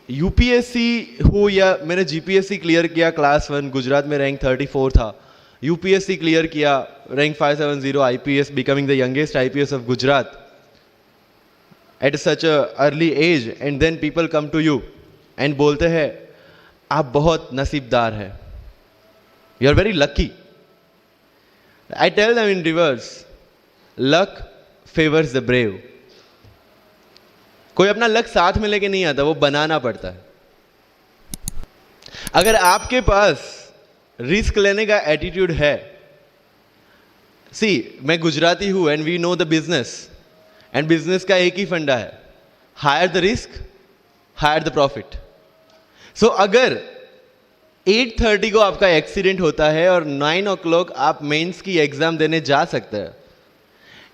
UPSC हो या मैंने जीपीएससी क्लियर किया, क्लास 1 गुजरात में रैंक 34 था, यूपीएससी क्लियर किया, rank 570, IPS, becoming the youngest IPS of Gujarat at such a early age, and then people come to you and बोलते हैं आप बहुत नसीबदार है, you are very lucky. I tell them in reverse, luck favours the brave. कोई अपना luck साथ में लेके नहीं आता, वो बनाना पड़ता है. अगर आपके पास रिस्क लेने का एटीट्यूड है, सी मैं गुजराती हूं and we know the business, and business का एक ही फंडा है, higher the risk higher the profit. So अगर 8:30 को आपका एक्सीडेंट होता है और 9 o'clock आप मेंस की एग्जाम देने जा सकते हैं,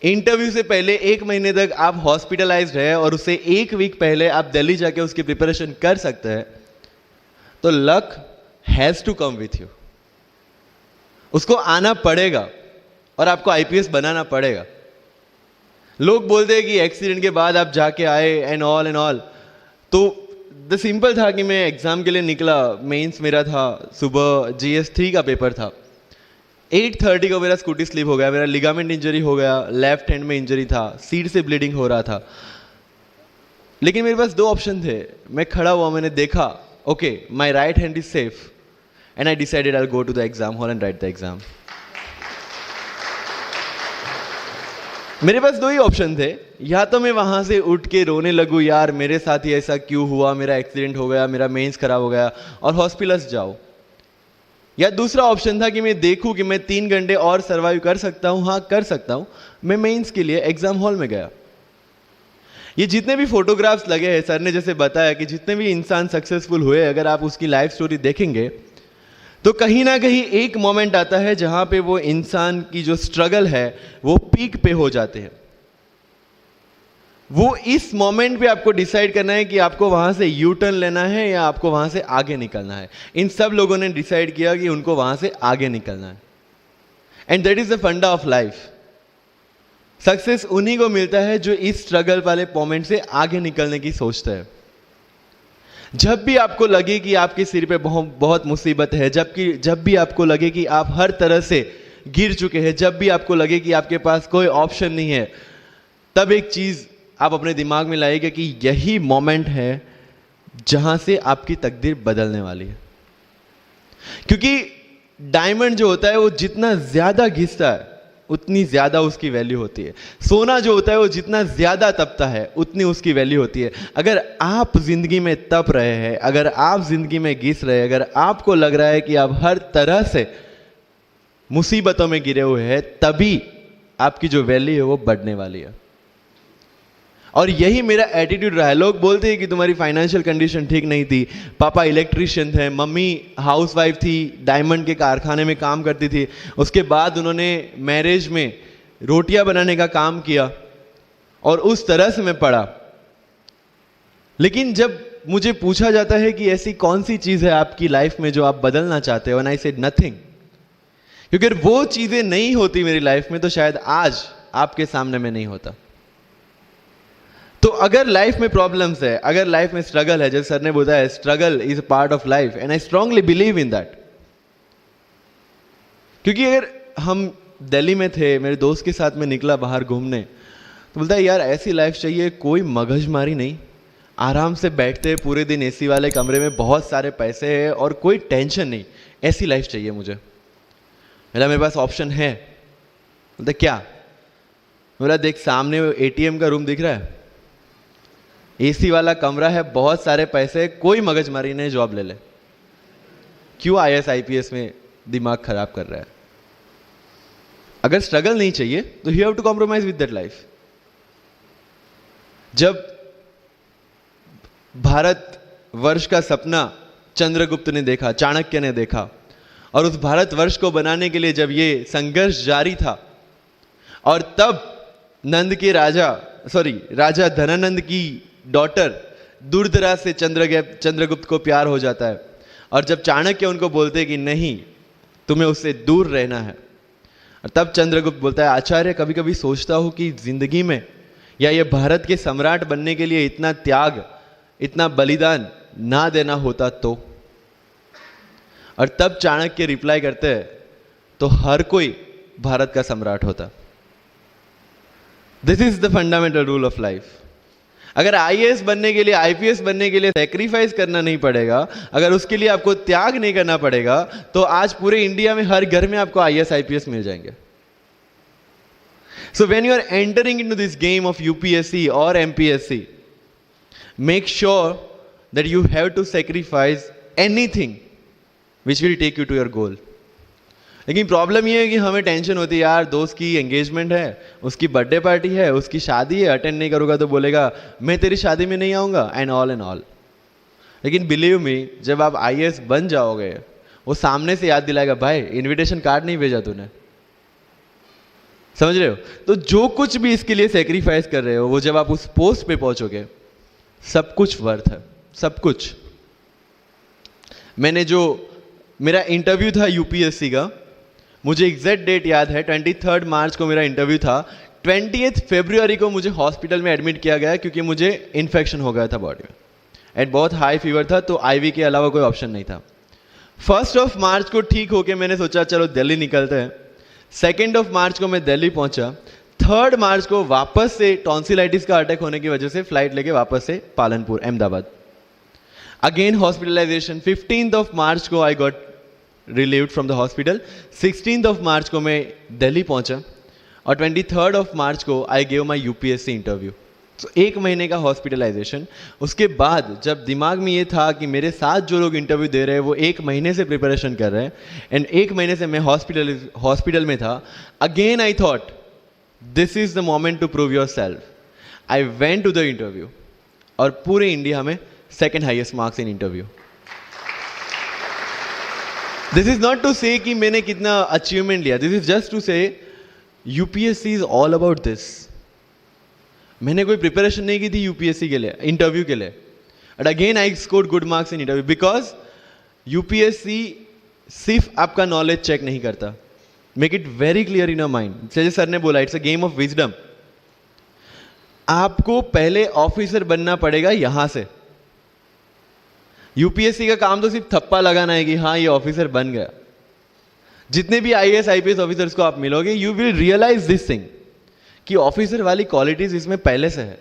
इंटरव्यू से पहले 1 महीने तक आप हॉस्पिटलाइज्ड है और उससे 1 वीक पहले आप दिल्ली जाके उसकी प्रिपरेशन कर सकते हैं, तो luck has to come with you. उसको आना पड़ेगा और आपको आईपीएस बनाना पड़ेगा. लोग बोलते हैं कि एक्सीडेंट के बाद आप जाके आए एंड ऑल, तो द सिंपल था कि मैं एग्जाम के लिए निकला, मेंस मेरा था, सुबह GS3 का पेपर था, 8:30 को मेरा स्कूटी स्लिप हो गया, मेरा लिगामेंट इंजरी हो गया, लेफ्ट हैंड में इंजरी था, सीट से ब्लीडिंग हो रहा था. लेकिन मेरे पास 2 ऑप्शन थे. मैं खड़ा हुआ, मैंने देखा okay my right hand is safe, and I decided I go to the exam hall and write the exam. मेरे पास 2 ही ऑप्शन थे, या तो मैं वहां से उठ के रोने लगूं, यार मेरे साथ ही ऐसा क्यों हुआ, मेरा एक्सीडेंट हो गया, मेरा मेंस खराब हो गया, और हॉस्पिटल जाओ. या दूसरा ऑप्शन था कि मैं देखूं कि मैं 3 घंटे और सर्वाइव कर सकता हूं. हाँ कर सकता हूं. मैं मेंस के लिए एग्जाम हॉल में गया. ये जितने भी फोटोग्राफ्स लगे हैं, सर ने जैसे बताया कि जितने भी इंसान सक्सेसफुल हुए, अगर आप उसकी लाइफ स्टोरी देखेंगे तो कहीं ना कहीं एक मोमेंट आता है जहां पे वो इंसान की जो स्ट्रगल है वो पीक पे हो जाते हैं. वो इस मोमेंट पे आपको डिसाइड करना है कि आपको वहां से यू टर्न लेना है या आपको वहां से आगे निकलना है. इन सब लोगों ने डिसाइड किया कि उनको वहां से आगे निकलना है, एंड दैट इज द फंडा ऑफ लाइफ. सक्सेस उन्हीं को मिलता है जो इस स्ट्रगल वाले मोमेंट से आगे निकलने की सोचते हैं. जब भी आपको लगे कि आपके सिर पे बहुत मुसीबत है, जब भी आपको लगे कि आप हर तरह से गिर चुके हैं, जब भी आपको लगे कि आपके पास कोई ऑप्शन नहीं है, तब एक चीज आप अपने दिमाग में लाइएगा कि यही मोमेंट है जहां से आपकी तकदीर बदलने वाली है. क्योंकि डायमंड जो होता है वो जितना ज्यादा घिसता है उतनी ज्यादा उसकी वैल्यू होती है. सोना जो होता है वो जितना ज्यादा तपता है उतनी उसकी वैल्यू होती है. अगर आप जिंदगी में तप रहे हैं, अगर आप जिंदगी में घिस रहे हैं, अगर आपको लग रहा है कि आप हर तरह से मुसीबतों में गिरे हुए हैं, तभी आपकी जो वैल्यू है वो बढ़ने वाली है. और यही मेरा एटीट्यूड रहा है. लोग बोलते हैं कि तुम्हारी फाइनेंशियल कंडीशन ठीक नहीं थी, पापा इलेक्ट्रिशियन थे, मम्मी हाउसवाइफ थी, डायमंड के कारखाने में काम करती थी, उसके बाद उन्होंने मैरिज में रोटियां बनाने का काम किया और उस तरह से मैं पढ़ा. लेकिन जब मुझे पूछा जाता है कि ऐसी कौन सी चीज है आपकी लाइफ में जो आप बदलना चाहते हो, एंड आई सेड नथिंग. क्योंकि अगर वो चीजें नहीं होती मेरी लाइफ में तो शायद आज आपके सामने में नहीं होता. तो अगर लाइफ में प्रॉब्लम्स है, अगर लाइफ में स्ट्रगल है, जैसे सर ने बताया struggle is a part of life, and I strongly believe in that. क्योंकि अगर हम दिल्ली में थे, मेरे दोस्त के साथ में निकला बाहर घूमने, तो बोलता है यार ऐसी लाइफ चाहिए, कोई मगजमारी नहीं, आराम से बैठते हैं पूरे दिन एसी वाले कमरे में, बहुत सारे पैसे हैं और कोई टेंशन नहीं, ऐसी लाइफ चाहिए मुझे. मेरे पास ऑप्शन है. बोलता क्या? बोला देख सामने एटीएम का रूम दिख रहा है, एसी वाला कमरा है, बहुत सारे पैसे, कोई मगजमारी नहीं, जॉब ले ले. क्यों IAS IPS में दिमाग खराब कर रहा है? अगर स्ट्रगल नहीं चाहिए तो you have to compromise with that life. जब भारत वर्ष का सपना चंद्रगुप्त ने देखा, चाणक्य ने देखा, और उस भारत वर्ष को बनाने के लिए जब ये संघर्ष जारी था, और तब नंद के राजा धनानंद की डॉटर दुर्धरा से चंद्रगुप्त को प्यार हो जाता है, और जब चाणक्य उनको बोलते हैं कि नहीं तुम्हें उससे दूर रहना है, और तब चंद्रगुप्त बोलता है आचार्य कभी कभी सोचता हूं कि जिंदगी में या ये भारत के सम्राट बनने के लिए इतना त्याग, इतना बलिदान ना देना होता तो, और तब चाणक्य रिप्लाई करते हैं तो हर कोई भारत का सम्राट होता। This is the fundamental rule of life. अगर आईएएस बनने के लिए, आईपीएस बनने के लिए सेक्रीफाइस करना नहीं पड़ेगा, अगर उसके लिए आपको त्याग नहीं करना पड़ेगा, तो आज पूरे इंडिया में हर घर में आपको आईएएस आईपीएस मिल जाएंगे। So when you are entering into this game of UPSC or MPSC, make sure that you have to sacrifice anything which will take you to your goal. लेकिन प्रॉब्लम ये है कि हमें टेंशन होती है, यार दोस्त की एंगेजमेंट है, उसकी बर्थडे पार्टी है, उसकी शादी है, अटेंड नहीं करूँगा तो बोलेगा मैं तेरी शादी में नहीं आऊँगा, एंड ऑल। लेकिन बिलीव मी, जब आप आईएएस बन जाओगे, वो सामने से याद दिलाएगा, भाई इनविटेशन कार्ड नहीं भेजा तूने। समझ रहे हो? तो जो कुछ भी इसके लिए सेक्रीफाइस कर रहे हो, वो जब आप उस पोस्ट पे पहुंचोगे, सब कुछ वर्थ है, सब कुछ। मेरा इंटरव्यू था यूपीएससी का, मुझे एग्जैक्ट डेट याद है, 23 मार्च को मेरा इंटरव्यू था। 28 फरवरी को मुझे हॉस्पिटल में एडमिट किया गया क्योंकि मुझे इन्फेक्शन हो गया था बॉडी में, एंड बहुत हाई फीवर था, तो आईवी के अलावा कोई ऑप्शन नहीं था। 1 मार्च को ठीक होके मैंने सोचा चलो दिल्ली निकलते हैं। 2 मार्च को मैं दिल्ली पहुंचा। 3 मार्च को वापस से टॉन्सिलाइटिस का अटैक होने की वजह से फ्लाइट लेके वापस से पालनपुर, अहमदाबाद, अगेन हॉस्पिटलाइजेशन। 15 मार्च को I got relieved from the hospital. 16 मार्च को मैं दिल्ली पहुंचा, और 23 मार्च को I gave my UPSC interview. तो 1 महीने का हॉस्पिटलाइजेशन। उसके बाद जब दिमाग में ये था कि मेरे साथ जो लोग इंटरव्यू दे रहे हैं वो 1 महीने से प्रिपरेशन कर रहे हैं, एंड 1 महीने से मैं हॉस्पिटल में था, again I thought this is the moment to prove yourself. I went to the interview, और पूरे इंडिया में 2nd highest marks in interview. This is not to say कि मैंने कितना अचीवमेंट लिया, this is just to say UPSC is all about this. मैंने कोई preparation नहीं की थी यूपीएससी के लिए, इंटरव्यू के लिए, but again I scored good marks in interview, because UPSC सिर्फ आपका नॉलेज चेक नहीं करता। Make it very clear in your mind, जैसे सर ने बोला, it's a game of wisdom. आपको पहले ऑफिसर बनना पड़ेगा यहां से। यूपीएससी का काम तो सिर्फ थप्पा लगाना है कि हाँ ये ऑफिसर बन गया। जितने भी आईएएस आईपीएस ऑफिसर्स को आप मिलोगे, you will realise this thing कि ऑफिसर वाली क्वालिटीज इसमें पहले से है।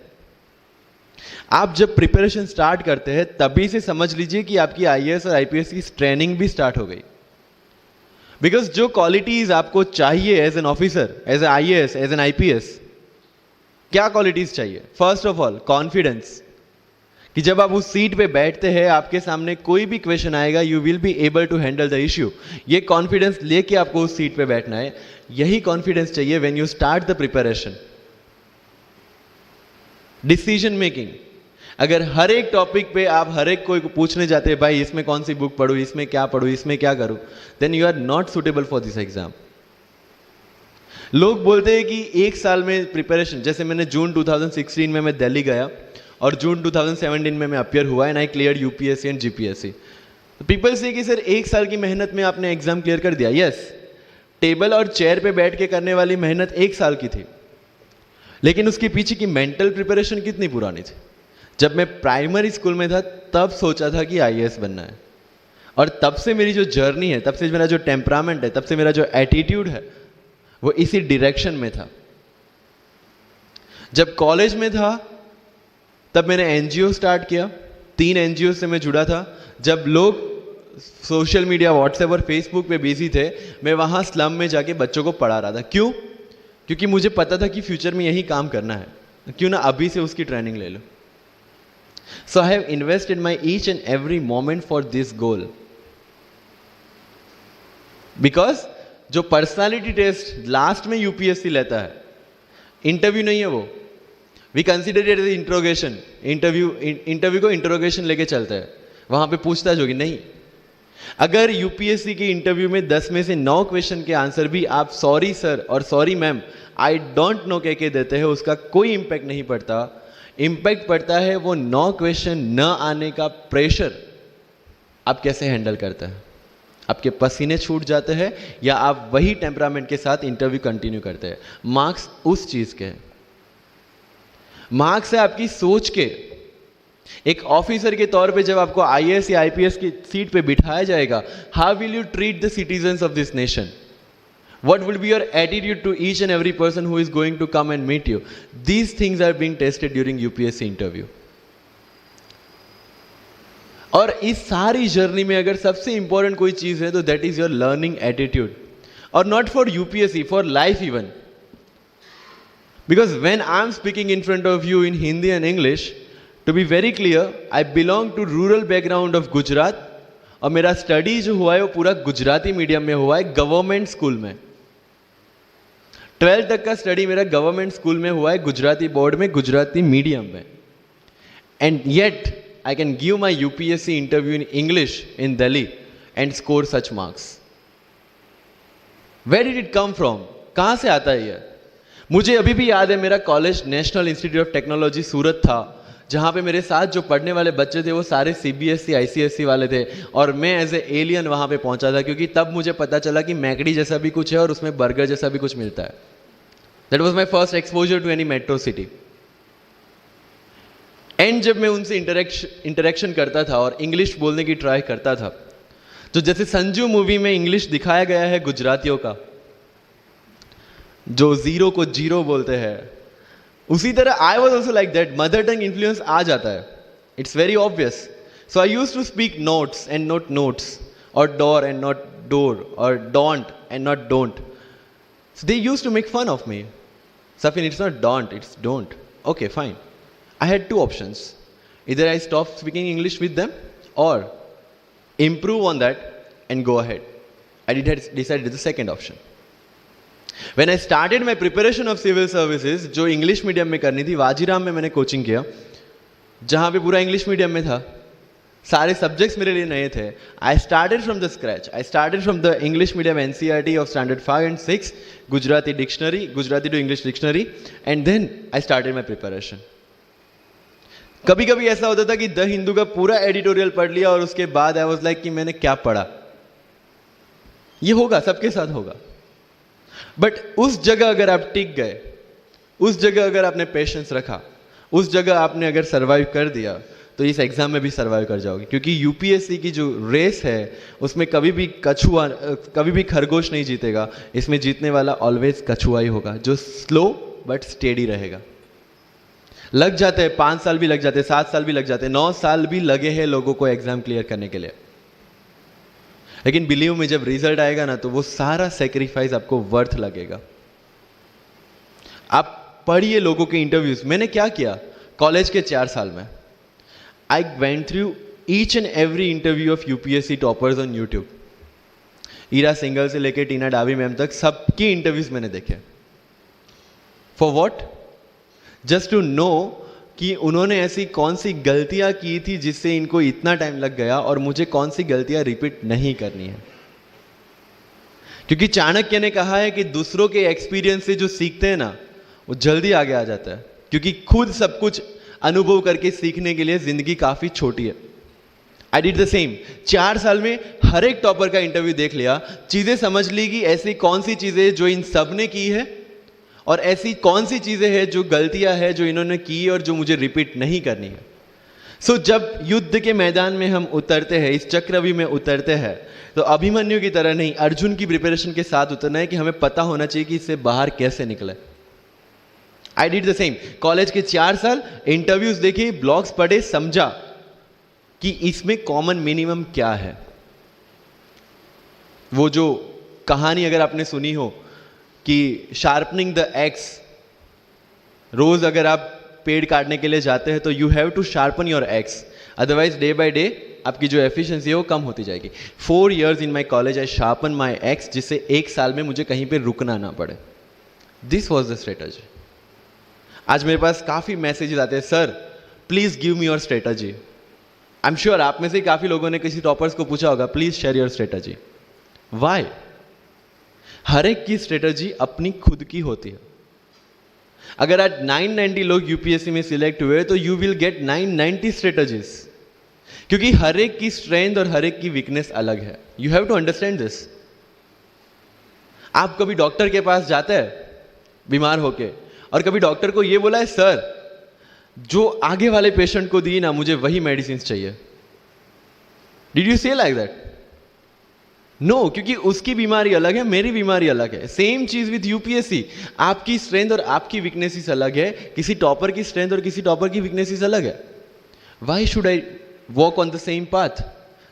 आप जब प्रिपरेशन स्टार्ट करते हैं तभी से समझ लीजिए कि आपकी आईएएस और आईपीएस की ट्रेनिंग भी स्टार्ट हो गई। बिकॉज जो क्वालिटीज आपको चाहिए as an officer, as an IAS, as an IPS, क्या क्वालिटीज चाहिए? फर्स्ट ऑफ ऑल कॉन्फिडेंस, कि जब आप उस सीट पे बैठते हैं, आपके सामने कोई भी क्वेश्चन आएगा, you will be able to handle the issue. ये कॉन्फिडेंस लेके आपको उस सीट पे बैठना है। यही कॉन्फिडेंस चाहिए when you start the preparation. Decision making, अगर हर एक टॉपिक पे आप हर एक कोई को पूछने जाते हैं, भाई इसमें कौन सी बुक पढ़ूं, इसमें क्या पढ़ूं, इसमें क्या करूं, then you are not suitable for this exam. लोग बोलते हैं कि 1 साल में प्रिपरेशन, जैसे मैंने जून 2016 में मैं दिल्ली गया, और जून 2017 में मैं अपियर हुआ, and I clear UPSC and GPSC. People से कि सर 1 साल की मेहनत में आपने एग्जाम क्लियर कर दिया। यस, टेबल और चेयर पे बैठ के करने वाली मेहनत 1 साल की थी, लेकिन उसके पीछे की मेंटल प्रिपरेशन कितनी पुरानी थी। जब मैं प्राइमरी स्कूल में था तब सोचा था कि आईएएस बनना है, और तब से मेरी जो जर्नी है, तब से मेरा जो टेम्परामेंट है, तब से मेरा जो एटीट्यूड है, वो इसी डायरेक्शन में था। जब कॉलेज में था तब मैंने एनजीओ स्टार्ट किया, 3 एनजीओ से मैं जुड़ा था। जब लोग सोशल मीडिया, व्हाट्सएप और फेसबुक पे बिजी थे, मैं वहाँ स्लम में जाके बच्चों को पढ़ा रहा था। क्यों? क्योंकि मुझे पता था कि फ्यूचर में यही काम करना है, क्यों ना अभी से उसकी ट्रेनिंग ले लो। So I have invested my each and every moment for this goal, because जो पर्सनालिटी टेस्ट लास्ट में यूपीएससी लेता है, इंटरव्यू नहीं है वो, we consider it as interrogation. Interview को इंट्रोगेशन लेके चलता है, वहां पे पूछताछ होगी नहीं। अगर यूपीएससी के इंटरव्यू में 10 में से 9 क्वेश्चन के आंसर भी आप सॉरी सर और sorry ma'am, I don't know कह के देते हैं, उसका कोई इंपैक्ट नहीं पड़ता। इंपैक्ट पड़ता है वो 9 क्वेश्चन न आने का प्रेशर आप कैसे हैंडल करते हैं। आपके पसीने छूट जाते हैं या आप वही टेम्परामेंट के साथ इंटरव्यू कंटिन्यू करते हैं। मार्क्स उस चीज के, मार्क्स है आपकी सोच के, एक ऑफिसर के तौर पे जब आपको आईएएस या आईपीएस की सीट पे बिठाया जाएगा, how will you treat the citizens of this nation? What will be your attitude to each and every person who is going to come and meet you? These things are being tested during UPSC interview. और इस सारी journey में अगर सबसे important कोई चीज है तो that is your learning attitude, और not for UPSC, for life even. Because when I am speaking in front of you in Hindi and English, to be very clear, I belong to rural background of Gujarat, और मेरा study जो हुआ है वो पूरा Gujarati medium में हुआ है, गवर्नमेंट स्कूल में. 12th तक का स्टडी मेरा गवर्नमेंट स्कूल में हुआ है, गुजराती बोर्ड में, गुजराती मीडियम में. And yet I can give my UPSC interview in English in Delhi and score such marks. Where did it come from? कहां से आता है ये? मुझे अभी भी याद है, मेरा college national institute of technology Surat था, जहां पे मेरे साथ जो पढ़ने वाले बच्चे थे वो सारे सीबीएसई आईसीएसई वाले थे, और मैं एज ए एलियन वहां पे पहुंचा था, क्योंकि तब मुझे पता चला कि मैकडी जैसा भी कुछ है और उसमें बर्गर जैसा भी कुछ मिलता है. That was my first exposure to any metro city. And जब मैं उनसे इंटरेक्शन करता था और इंग्लिश बोलने की ट्राई करता था, तो जैसे संजू मूवी में इंग्लिश दिखाया गया है गुजरातियों का, जो जीरो को जीरो बोलते हैं, उसी तरह I was also like that. Mother tongue influence आ जाता है, it's very obvious. So I use to speak notes and not notes, और डोर एंड नॉट डोर, और don't and not don't. So they used to make fun of me. Safin, it's not don't, it's don't. Okay, fine. I had two options. Either I stop speaking English with them or improve on that and go ahead. I decided the second option. When I started my preparation of civil services, जो English medium में करनी थी, वाजीराम में मैंने coaching किया, जहाँ पे पूरा इंग्लिश मीडियम में था, सारे सब्जेक्ट्स मेरे लिए नए थे. I started from the scratch. I started from the English medium NCERT of standard 5 and 6, Gujarati dictionary, Gujarati to English dictionary, and then I started my preparation. कभी कभी ऐसा होता था कि द हिंदू का पूरा एडिटोरियल पढ़ लिया और उसके बाद आई वाज लाइक कि मैंने क्या पढ़ा. ये होगा, सबके साथ होगा. बट उस जगह अगर आप टिक गए, उस जगह अगर आपने पेशेंस रखा, उस जगह आपने अगर सर्वाइव कर दिया, तो इस एग्जाम में भी सर्वाइव कर जाओगे. क्योंकि यूपीएससी की जो रेस है उसमें कभी भी कछुआ, कभी भी खरगोश नहीं जीतेगा. इसमें जीतने वाला ऑलवेज कछुआ ही होगा, जो स्लो बट स्टेडी रहेगा. लग जाते हैं 5 साल भी लग जाते हैं, 7 साल भी लग जाते हैं, 9 साल भी लगे हैं लोगों को एग्जाम क्लियर करने के लिए. लेकिन बिलीव में जब रिजल्ट आएगा ना, तो वो सारा सेक्रीफाइस आपको वर्थ लगेगा. आप पढ़िए लोगों के इंटरव्यूज. मैंने क्या किया कॉलेज के 4 साल में, I went through each and every interview of UPSC toppers on YouTube. Ira Singhal से लेकर टीना डाबी मैम तक सबकी इंटरव्यूज मैंने देखे. For what? Just to know कि उन्होंने ऐसी कौन सी गलतियां की थी जिससे इनको इतना टाइम लग गया, और मुझे कौन सी गलतियां रिपीट नहीं करनी है. क्योंकि चाणक्य ने कहा है कि दूसरों के एक्सपीरियंस से जो सीखते हैं ना, वो जल्दी आगे आ जाता है. क्योंकि खुद सब कुछ अनुभव करके सीखने के लिए जिंदगी काफी छोटी है. I did the same. 4 साल में हर एक टॉपर का इंटरव्यू देख लिया, चीजें समझ ली कि ऐसी कौन सी चीजें जो इन सब ने की है, और ऐसी कौन सी चीजें हैं जो गलतियां हैं जो इन्होंने की और जो मुझे रिपीट नहीं करनी है. सो जब युद्ध के मैदान में हम उतरते हैं, इस चक्रव्यूह में उतरते हैं, तो अभिमन्यु की तरह नहीं, अर्जुन की प्रिपरेशन के साथ उतरना है कि हमें पता होना चाहिए कि इससे बाहर कैसे निकले. I did the same. College के 4 साल इंटरव्यूज देखे, ब्लॉग्स पढ़े, समझा कि इसमें कॉमन मिनिमम क्या है. वो जो कहानी अगर आपने सुनी हो कि शार्पनिंग द एक्स, रोज अगर आप पेड़ काटने के लिए जाते हैं तो you have to sharpen your axe, otherwise day by day आपकी जो एफिशिएंसी है वो कम होती जाएगी. 4 years in my college I sharpen my x, जिससे 1 साल में मुझे कहीं पे रुकना ना पड़े. This was the strategy. आज मेरे पास काफी मैसेजेस आते हैं, sir please give me your strategy. I am sure आप में से काफी लोगों ने किसी टॉपर्स को पूछा होगा, please share your strategy. Why? हर एक की स्ट्रेटजी अपनी खुद की होती है. अगर आज 990 लोग यूपीएससी में सिलेक्ट हुए तो यू विल गेट 990 स्ट्रेटजीज, क्योंकि हर एक की स्ट्रेंथ और हर एक की वीकनेस अलग है. You have to understand this. आप कभी डॉक्टर के पास जाते हैं बीमार होके, और कभी डॉक्टर को ये बोला है, सर जो आगे वाले पेशेंट को दी ना, मुझे वही मेडिसिन चाहिए। डिड यू से लाइक दैट? नो, क्योंकि उसकी बीमारी अलग है, मेरी बीमारी अलग है। सेम चीज विथ यूपीएससी, आपकी स्ट्रेंथ और आपकी वीकनेसेस अलग है, किसी टॉपर की स्ट्रेंथ और किसी टॉपर की वीकनेसेस अलग है। Why should I walk on the same path,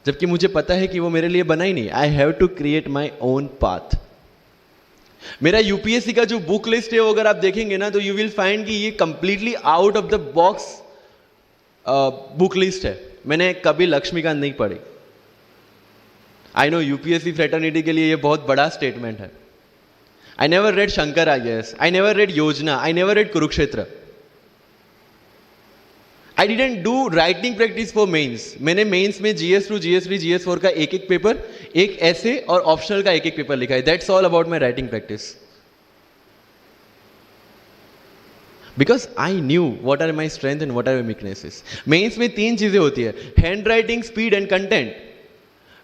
जबकि मुझे पता है कि वो मेरे लिए बना ही नहीं। I have to create my own path. मेरा यूपीएससी का जो बुक लिस्ट है वो अगर आप देखेंगे ना, तो यू विल फाइंड कि ये completely out of the box book list है। मैंने कभी लक्ष्मीकांत नहीं पढ़ी। आई नो यूपीएससी फ्रेटर्निटी के लिए ये बहुत बड़ा स्टेटमेंट है। I never read Shankar IAS, I never read Yojana, I never read Kurukshetra. I didn't do writing practice for mains. मैंने मेंस में GS2, GS3, GS4 का एक एक पेपर, एक ऐसे और ऑप्शनल का एक एक पेपर लिखा है। That's all about my writing practice. Because I knew what are my strength and what are my weaknesses. Mains में 3 चीजें होती है, handwriting, speed and content.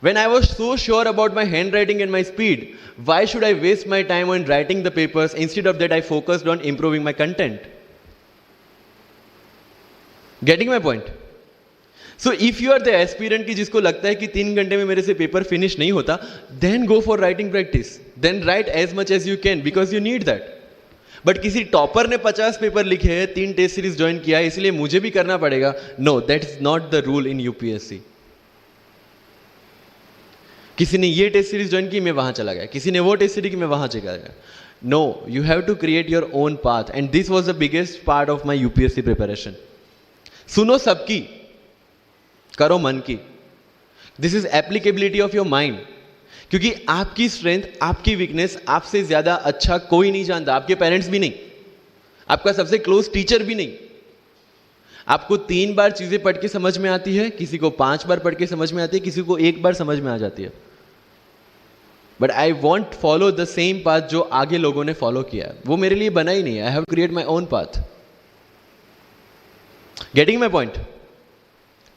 When I was so sure about my handwriting and my speed, why should I waste my time on writing the papers? Instead of that, I focused on improving my content. Getting my point? So if you are the aspirant की जिसको लगता है कि 3 घंटे में मेरे से paper finish नहीं होता, then go for writing practice. Then write as much as you can because you need that. But किसी टॉपर ने 50 पेपर लिखे हैं, 3 टेस्ट सीरीज ज्वाइन किया है, इसलिए मुझे भी करना पड़ेगा। No, that is not the rule in UPSC. किसी ने ये टेस्ट सीरीज ज्वाइन की, मैं वहां चला गया, किसी ने वो टेस्ट सीरीज की, मैं वहां चला गया। No, you have to create your own path and this was the biggest part of my UPSC preparation. सुनो सबकी, करो मन की। This is applicability of your mind. क्योंकि आपकी स्ट्रेंथ, आपकी वीकनेस आपसे ज्यादा अच्छा कोई नहीं जानता। आपके पेरेंट्स भी नहीं, आपका सबसे क्लोज टीचर भी नहीं। आपको 3 बार चीजें पढ़ के समझ में आती है, किसी को 5 बार पढ़ के समझ में आती है, किसी को 1 बार समझ में आ जाती है। But I want follow the same path जो आगे लोगों ने फॉलो किया है। वो मेरे लिए बना ही नहीं है। I have create my own path. Getting my point?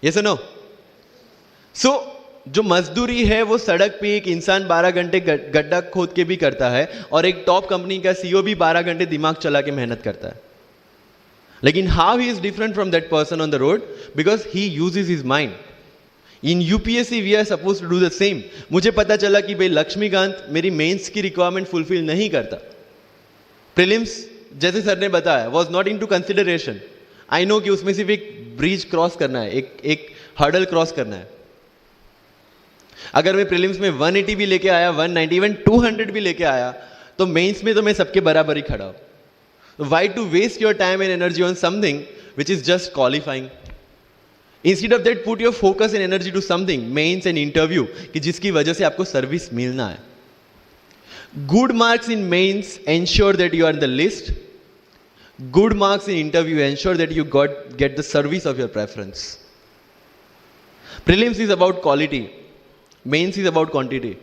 Yes और नो? सो जो मजदूरी है वो सड़क पे एक इंसान 12 घंटे गड्ढा खोद के भी करता है, और एक टॉप कंपनी का सीईओ भी 12 घंटे दिमाग चला के मेहनत करता है। लेकिन how he is different from that person on the road? Because he uses his mind. In UPSC we are suppose to do the same. मुझे पता चला कि भाई लक्ष्मीकांत मेरी मेंस की रिक्वायरमेंट फुलफिल नहीं करता। प्रीलिम्स जैसे सर ने बताया was not into consideration. I know कि उसमें सिर्फ एक ब्रिज क्रॉस करना है, एक हर्डल क्रॉस करना है। अगर मैं प्रीलिम्स में 180 भी लेके आया, 190, इवन 200 भी लेके आया, तो मेंस में तो मैं सबके बराबर ही खड़ा हूं। Why to waste your time and energy on something which is just qualifying? Instead of that, put your focus and energy to something, mains and interview, कि जिसकी वजह से आपको सर्विस मिलना है। Good marks in mains ensure that you are in the list. Good marks in interview ensure that you get the service of your preference. Prelims is about quality. Mains is about quantity.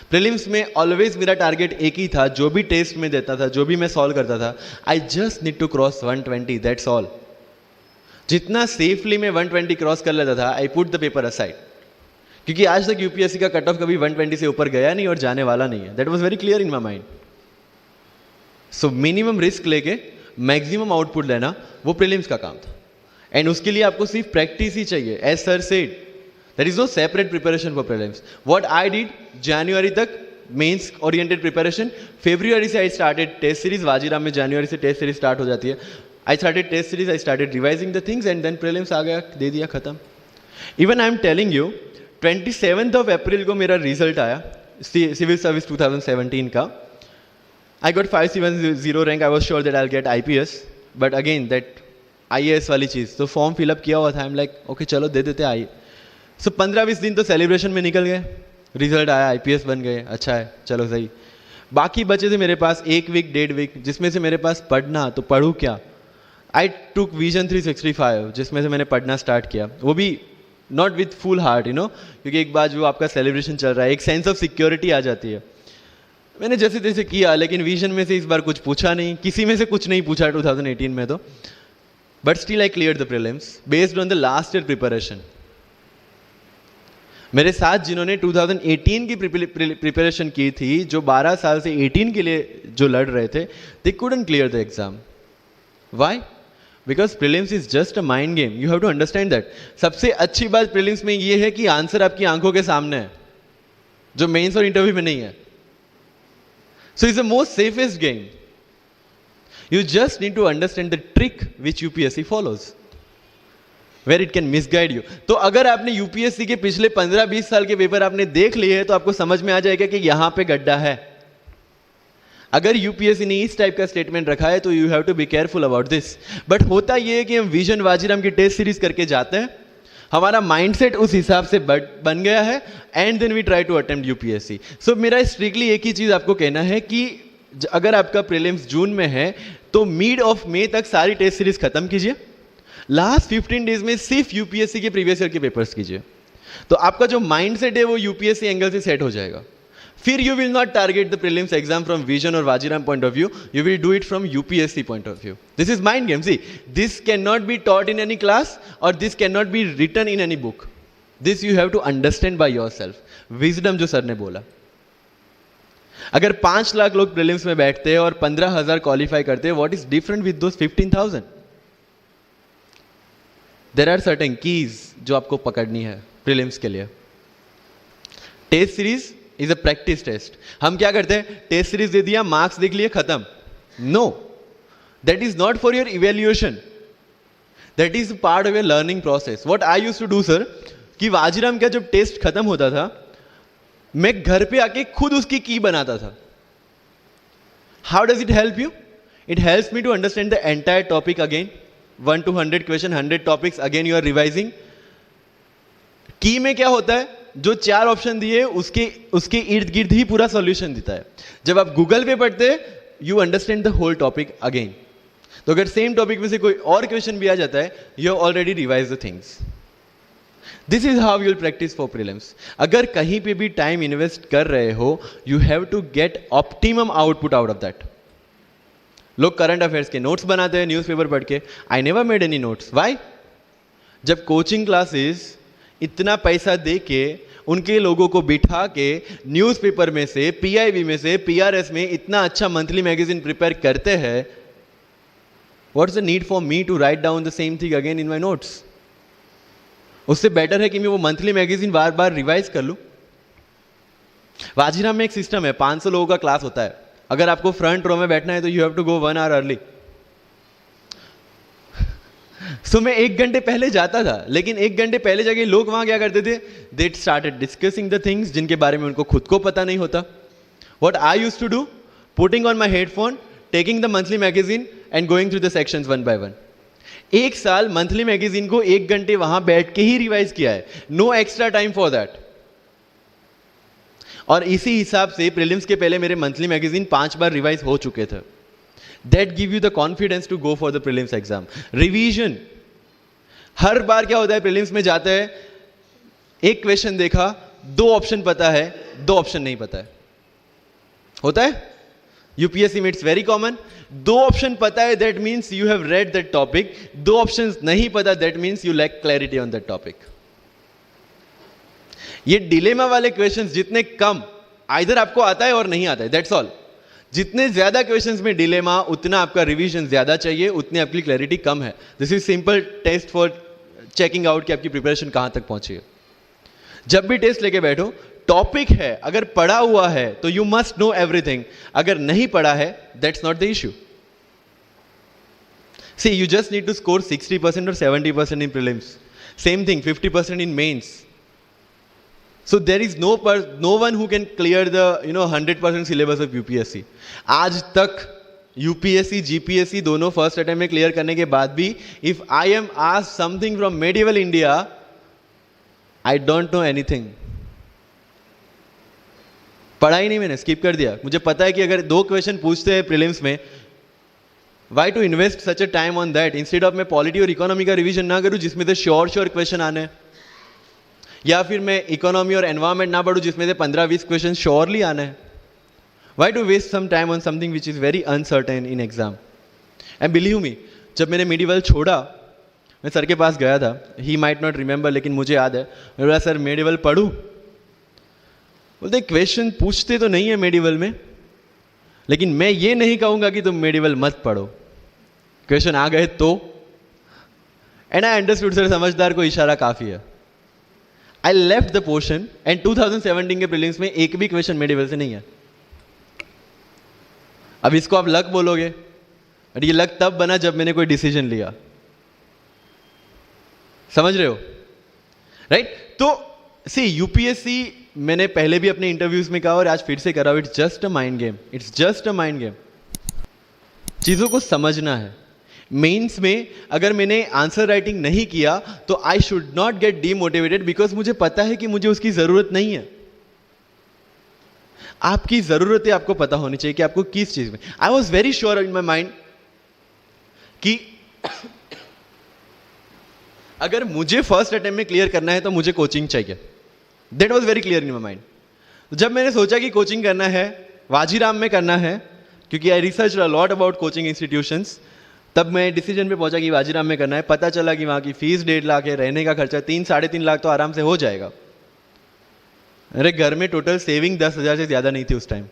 Prelims में always मेरा target एक ही था, जो भी test में देता था, जो भी मैं सॉल्व करता था, I just need to cross 120, that's all. जितना सेफली मैं 120 क्रॉस कर लेता था, I put the paper aside. क्योंकि आज तक यूपीएससी का कट ऑफ कभी 120 से ऊपर गया नहीं और जाने वाला नहीं है। That was very clear in my mind. So minimum risk लेके मैक्सिमम आउटपुट लेना, वो प्रीलिम्स का काम था। एंड उसके लिए आपको सिर्फ प्रैक्टिस ही चाहिए। As sir said, there is no separate preparation for prelims. What I did, January तक मेंस ओरिएंटेड प्रिपरेशन, February से I started test series. Vajiram में January से टेस्ट सीरीज स्टार्ट हो जाती है। I started test series, I started revising the things and then prelims आ गया, दे दिया, खत्म। Even I am telling you, 27th of April को मेरा रिजल्ट आया सिविल सर्विस 2017 का। I got 570 rank. I was sure that I'll get IPS, but again that IAS वाली चीज़, तो फॉर्म फिलअप किया हुआ था। I'm like, okay चलो दे देते आई। सो 15-20 दिन तो सेलिब्रेशन में निकल गए। रिजल्ट आया, आईपीएस बन गए, अच्छा है, चलो सही। बाकी बचे थे मेरे पास 1 वीक 1.5 वीक, जिसमें से मेरे पास पढ़ना, तो पढ़ूँ क्या? आई टुक विजन 365, जिसमें से मैंने पढ़ना स्टार्ट किया। वो भी not with full heart, you know, क्योंकि एक बार जो आपका सेलिब्रेशन चल रहा है, एक सेंस ऑफ सिक्योरिटी आ जाती है। मैंने जैसे तैसे किया, लेकिन विजन में से इस बार कुछ पूछा नहीं, किसी में से कुछ नहीं पूछा 2018 में तो। But still I clear the prelims based on the last year preparation. मेरे साथ जिन्होंने 2018 की प्रिपरेशन की थी, जो 12 साल से 18 के लिए जो लड़ रहे थे, they couldn't clear the exam. Why? Because prelims is just a mind game, you have to understand that. सबसे अच्छी बात प्रीलिम्स में ये है कि आंसर आपकी आंखों के सामने है, जो मेंस और इंटरव्यू में नहीं है. So it's the most safest game. You just need to understand the trick which UPSC follows, where it can misguide you. तो अगर आपने यूपीएससी के पिछले 15-20 साल के पेपर आपने देख लिए हैं तो आपको समझ में आ जाएगा कि यहां पे गड्ढा है. अगर यूपीएससी ने इस टाइप का स्टेटमेंट रखा है तो you have to be careful about this. But होता यह है कि हम विजन वाजीराम की टेस्ट सीरीज करके जाते हैं, हमारा माइंडसेट उस हिसाब से बन गया है, and then we try to attempt UPSC. So मेरा स्ट्रिक्टली एक ही चीज आपको कहना है कि अगर आपका प्रीलिम्स जून में है तो मिड ऑफ मई तक सारी टेस्ट सीरीज खत्म कीजिए. लास्ट 15 डेज में सिर्फ यूपीएससी के प्रीवियस ईयर के पेपर्स कीजिए, तो आपका जो माइंडसेट है वो यूपीएससी एंगल से सेट हो जाएगा. फिर you will not target the prelims exam from Vision और Vajiram point of view, you will do it from UPSC point of view. This is mind game. See, this can not be taught in any class और this can not be written in any book. This you have to understand by yourself. Wisdom जो sir ने बोला, अगर 5 लाख लोग prelims में बैठते हैं और 15,000 क्वालिफाई करते हैं, what is different with those 15,000? There are certain keys जो आपको पकड़नी है प्रीलिम्स के लिए. Test series is a practice test. हम क्या करते हैं, टेस्ट सीरीज दे दिया, मार्क्स देख लिए, खत्म. No, that is not for your evaluation, that is part of your learning process. What I used to do sir, कि वाजीराम का जब टेस्ट खत्म होता था मैं घर पे आके खुद उसकी की बनाता था. How does it help you? It helps me to understand the entire topic again. 1 to 100 question, 100 topics, again you are revising. की में क्या होता है, जो 4 ऑप्शन दिए उसके इर्द गिर्द ही पूरा सॉल्यूशन देता है. जब आप गूगल पे पढ़ते you understand the whole topic again. तो अगर सेम टॉपिक में से कोई और क्वेश्चन भी आ जाता है, you have already revise the things. This is how you'll practice for prelims. अगर कहीं पे भी टाइम इन्वेस्ट कर रहे हो, you have to get optimum output out of that. लोग करंट अफेयर्स के नोट्स बनाते हैं न्यूज़पेपर पढ़ के. I never made any notes. Why? जब कोचिंग क्लासेस इतना पैसा दे के उनके लोगों को बिठा के न्यूज़पेपर में से, पीआईबी में से, पीआरएस में इतना अच्छा मंथली मैगजीन प्रिपेयर करते हैं, what's the need for me to write down the same thing again in my notes? उससे बेटर है कि मैं वो मंथली मैगजीन बार बार रिवाइज कर लूं. वाजीराम में एक सिस्टम है, 500 लोगों का क्लास होता है. अगर आपको फ्रंट रो में बैठना है तो you have to go 1 hour early. So मैं 1 घंटे पहले जाता था, लेकिन 1 घंटे पहले जाके लोग वहां क्या करते थे, they started discussing the things जिनके बारे में उनको खुद को पता नहीं होता. What I used to do, putting on my headphone, taking the monthly magazine and going through the sections 1 by 1. 1 साल मंथली मैगजीन को 1 घंटे वहां बैठ के ही रिवाइज किया है. No extra time for that. और इसी हिसाब से प्रीलिम्स के पहले मेरे मंथली मैगजीन 5 बार रिवाइज हो चुके थे. That give you the confidence to go for the prelims exam. Revision, हर बार क्या होता है प्रीलिम्स में जाते हैं, एक क्वेश्चन देखा, 2 ऑप्शन पता है, 2 ऑप्शन नहीं पता है. होता है यूपीएससी में, इट्स वेरी कॉमन. 2 ऑप्शन पता है, that means you have read that topic. 2 option नहीं पता, that means you lack clarity on that topic. ये डिलेमा वाले क्वेश्चंस जितने कम, आइदर आपको आता है और नहीं आता है, दैट्स ऑल. जितने ज्यादा क्वेश्चंस में डिलेमा, उतना आपका रिवीजन ज्यादा चाहिए, उतनी आपकी क्लैरिटी कम है. This is simple test for checking out कि आपकी प्रिपरेशन कहां तक पहुंची है. जब भी टेस्ट लेके बैठो, टॉपिक है, अगर पढ़ा हुआ है तो यू मस्ट नो एवरीथिंग. अगर नहीं पढ़ा है, that's not the issue. See, you just need to score 60% or 70% in prelims. Same thing, 50% in mains. So there is no one who can clear the 100% syllabus of UPSC. आज तक UPSC, GPSC दोनों first attempt में clear करने के बाद भी, if I am asked something from medieval India, I don't know anything. पढ़ा ही नहीं, मैंने स्किप कर दिया. मुझे पता है कि अगर 2 क्वेश्चन पूछते हैं प्रीलिम्स में, why to invest such a time on that? Instead of मैं पॉलिटी और इकोनॉमी का रिवीजन ना करूं जिसमें से श्योर क्वेश्चन आने हैं, या फिर मैं इकोनॉमी और एनवायरमेंट ना पढ़ूं जिसमें से 15-20 क्वेश्चन श्योरली आने हैं. Why to waste some time on something which is very uncertain in exam? And believe me, जब मैंने मेडिवल छोड़ा, मैं सर के पास गया था. He might not remember, लेकिन मुझे याद है. मैं बोला, सर मेडिवल पढ़ूं? बोलते क्वेश्चन पूछते तो नहीं है मेडिवल में, लेकिन मैं ये नहीं कहूंगा कि तुम मेडिवल मत पढ़ो. क्वेश्चन आ गए तो एंड आई अंडरस्टूड सर, समझदार को इशारा काफी है. I left the portion and 2017 के प्रीलिम्स में एक भी क्वेश्चन मेडिकल से नहीं है. अब इसको आप लक बोलोगे, और ये लक तब बना जब मैंने कोई डिसीजन लिया. समझ रहे हो, राइट? तो सी यूपीएससी मैंने पहले भी अपने इंटरव्यूज में कहा और आज फिर से कर रहा हूं, it's just a mind game. It's just a mind game. चीजों को समझना है. मेंस में अगर मैंने आंसर राइटिंग नहीं किया तो I should not gate demotivated, because मुझे पता है कि मुझे उसकी जरूरत नहीं है. आपकी जरूरतें आपको पता होनी चाहिए कि आपको किस चीज में. आई was very sure in my mind कि अगर मुझे फर्स्ट अटेम्प्ट में क्लियर करना है तो मुझे कोचिंग चाहिए. That was very clear in my mind. जब मैंने सोचा कि कोचिंग करना है, वाजीराम में करना है, क्योंकि I research a lot about coaching institutions, तब मैं डिसीजन पे पहुंचा कि वाजीराम में करना है. पता चला कि वहां की फीस 1.5 लाख है, रहने का खर्चा 3-3.5 लाख तो आराम से हो जाएगा. अरे घर में टोटल सेविंग 10,000 से ज्यादा नहीं थी उस time.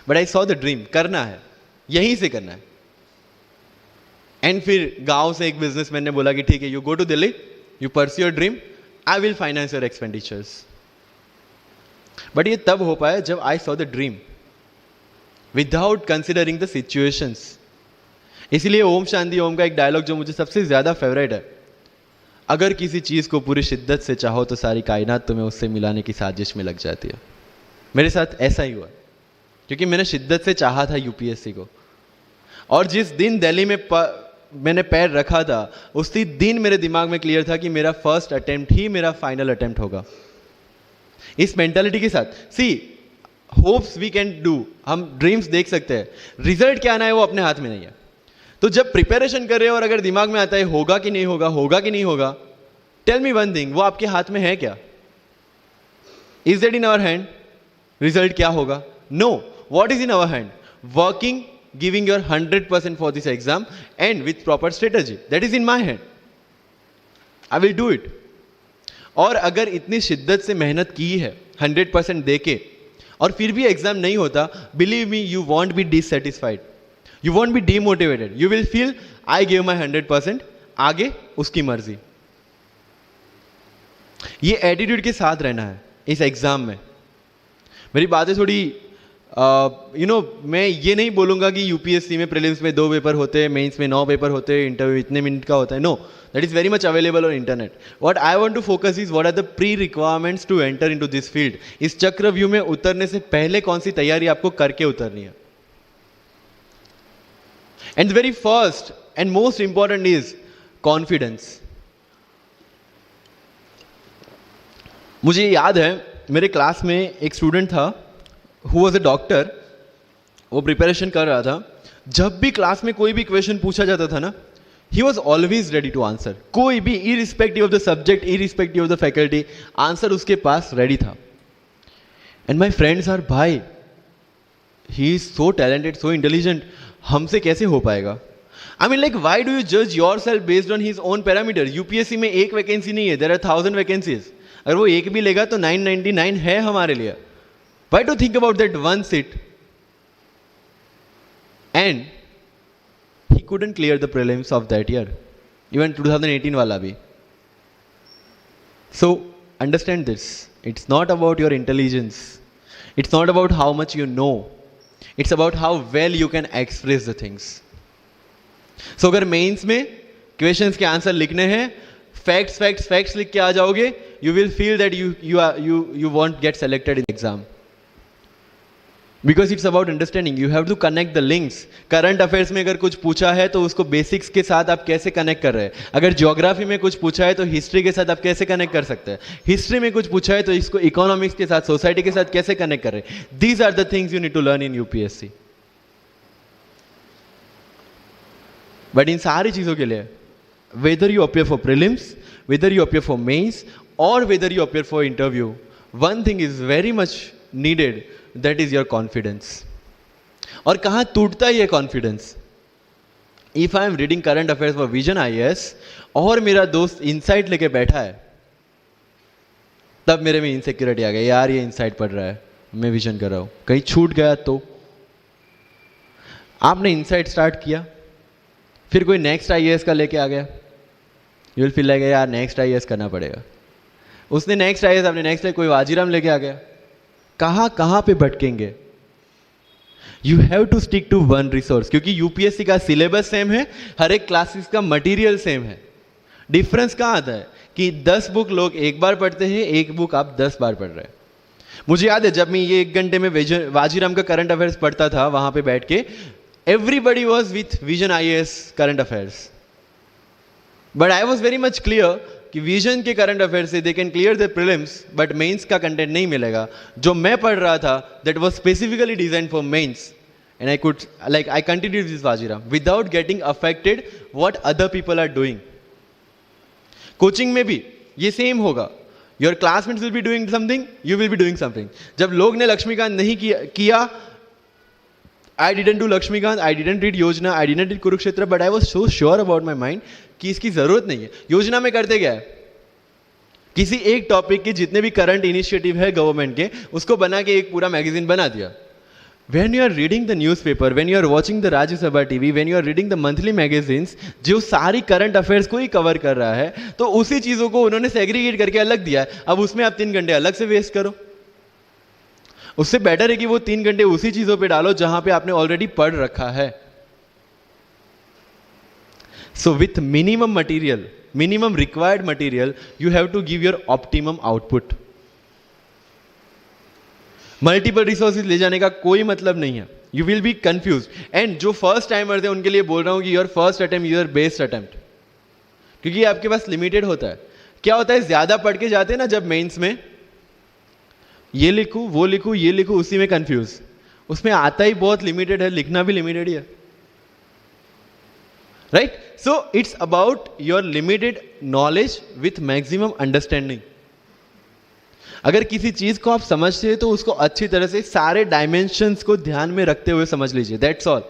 But I saw the dream, करना है, यहीं से करना है. एंड फिर गांव से एक बिजनेसमैन ने बोला कि ठीक है, you go to Delhi, you pursue your dream, I will finance your expenditures. But ये तब हो पाया जब I saw the dream without considering the situations. इसलिए ओम शांति ओम का एक डायलॉग जो मुझे सबसे ज्यादा फेवरेट है, अगर किसी चीज को पूरी शिद्दत से चाहो तो सारी कायनात तुम्हें उससे मिलाने की साजिश में लग जाती है. मेरे साथ ऐसा ही हुआ, क्योंकि मैंने शिद्दत से चाहा था यूपीएससी को. और जिस दिन दिल्ली में मैंने पैर रखा था, उसी दिन मेरे दिमाग में क्लियर था कि मेरा फर्स्ट अटेम्प्ट ही मेरा फाइनल अटेम्प्ट होगा. इस मेंटालिटी के साथ, सी होप्स वी कैन डू, हम ड्रीम्स देख सकते हैं, रिजल्ट क्या आना है वो अपने हाथ में नहीं है. तो जब प्रिपरेशन कर रहे हो और अगर दिमाग में आता है होगा कि नहीं होगा, होगा कि नहीं होगा, टेल मी वन थिंग, वो आपके हाथ में है क्या? Is that in our hand? Result क्या होगा? No. What is in our hand? Working, giving your 100% for this exam and with proper strategy. That is in my hand. I will do it. और अगर इतनी शिद्दत से मेहनत की है 100% देके और फिर भी एग्जाम नहीं होता, believe me, you won't be dissatisfied. You won't be demotivated. You will feel I gave my 100%. आगे उसकी मर्जी. ये एटीट्यूड के साथ रहना है इस एग्जाम में. मेरी बातें थोड़ी मैं ये नहीं बोलूंगा कि यूपीएससी में प्रीलिम्स में 2 पेपर होते हैं, मेंस में 9 पेपर होते हैं, इंटरव्यू इतने मिनट का होता है. No, that is very much available on internet. What I want to focus is what are the pre requirements to enter into this field. इस चक्रव्यूह में उतरने से पहले कौन सी तैयारी आपको करके उतरनी है. And the very first and most important is confidence. मुझे याद है मेरे क्लास में एक स्टूडेंट था who was a doctor. वो प्रिपरेशन कर रहा था. जब भी क्लास में कोई भी क्वेश्चन पूछा जाता था ना, he was always ready to answer. कोई भी, irrespective of the subject, irrespective of the faculty, answer उसके पास रेडी था. And my friends are, भाई he is so talented, so intelligent, हमसे कैसे हो पाएगा? I mean, like, why do you judge yourself based on his own parameter? UPSC में एक vacancy नहीं है, there are 1000 vacancies. अगर वो एक भी लेगा तो 999 है हमारे लिए. Why to think about that one seat? And he couldn't clear the prelims of that year, even 2018 wala bhi. So understand this. It's not about your intelligence. It's not about how much you know. It's about how well you can express the things. So अगर mains में questions के answer लिखने हैं, facts लिख के आ जाओगे, you will feel that you won't get selected in exam. Because it's about understanding. You have to connect the links. Current affairs में अगर कुछ पूछा है तो उसको बेसिक्स के साथ आप कैसे कनेक्ट कर रहे हैं. अगर ज्योग्राफी में कुछ पूछा है तो हिस्ट्री के साथ आप कैसे कनेक्ट कर सकते हैं. हिस्ट्री में कुछ पूछा है तो इसको इकोनॉमिक्स के साथ, सोसाइटी के साथ कैसे कनेक्ट कर रहे हैं. These are the things you need to learn in UPSC. But इन सारी चीजों के लिए, whether you appear for prelims, whether you appear for mains, और whether you appear for interview, one thing is very much needed, that is your confidence. और कहां टूटता है ये confidence? If I am reading current affairs for Vision IAS और मेरा दोस्त insight लेके बैठा है, तब मेरे में इनसिक्योरिटी आ गई, यार ये इनसाइट पढ़ रहा है, मैं विजन कर रहा हूं, कहीं छूट गया तो. आपने इनसाइट स्टार्ट किया, फिर कोई नेक्स्ट आईएएस का लेके आ गया, यू विल फील लाइक यार नेक्स्ट IAS करना पड़ेगा। उसने नेक्स्ट IAS, अपने नेक्स्ट कोई वाजीराम लेके आ गया, कहाँ पे भटकेंगे? You have to stick to one resource, क्योंकि यूपीएससी का सिलेबस सेम है, हर एक क्लासेस का मटेरियल सेम है। डिफरेंस कहाँ आता है कि 10 बुक लोग एक बार पढ़ते हैं, एक बुक आप 10 बार पढ़ रहे हैं। मुझे याद है जब मैं ये 1 घंटे में वाजीराम का करंट अफेयर्स पढ़ता था वहां पे बैठ के, everybody was with Vision IAS current affairs, but I was very much clear कि विजन के करंट अफेयर्स से they can clear the prelims, but mains का कंटेंट नहीं मिलेगा। जो मैं पढ़ रहा था that was specifically designed for mains, and I continued this Vajiram without getting affected what other people are doing. Coaching में भी ये सेम होगा, your classmates will be doing something, you will be doing something. जब लोग ने लक्ष्मीकांत नहीं किया, I didn't do Laxmikanth, I didn't read Yojana, I didn't read Kurukshetra, but I was so sure about my mind कि इसकी जरूरत नहीं है। योजना में करते क्या है, किसी एक टॉपिक के जितने भी करंट इनिशिएटिव है गवर्नमेंट के, उसको बना के एक पूरा मैगजीन बना दिया। When you are reading the newspaper, when you are watching the Rajya Sabha TV, when you are reading the monthly magazines, जो सारी करंट अफेयर्स को ही कवर कर रहा है, तो उसी चीजों को उन्होंने सेग्रीगेट करके अलग दिया है। अब उसमें आप 3 घंटे अलग से वेस्ट करो, उससे बेटर है कि वो 3 घंटे उसी चीजों पे डालो जहां पे आपने ऑलरेडी पढ़ रखा है। So with minimum material, minimum required material, you have to give your optimum output. Multiple resources ले जाने का कोई मतलब नहीं है, you will be confuse. And जो फर्स्ट टाइमर्स है उनके लिए बोल रहा हूं कि your first attempt your best attempt, क्योंकि आपके पास लिमिटेड होता है। क्या होता है, ज्यादा पढ़ के जाते हैं ना जब मेंस में, ये लिखूं वो लिखूं ये लिखूं, उसी में कंफ्यूज, उसमें आता ही बहुत लिमिटेड है, लिखना भी लिमिटेड ही है, right? So it's about your limited knowledge with maximum understanding. अगर किसी चीज को आप समझते हैं तो उसको अच्छी तरह से सारे डायमेंशंस को ध्यान में रखते हुए समझ लीजिए, दैट्स ऑल।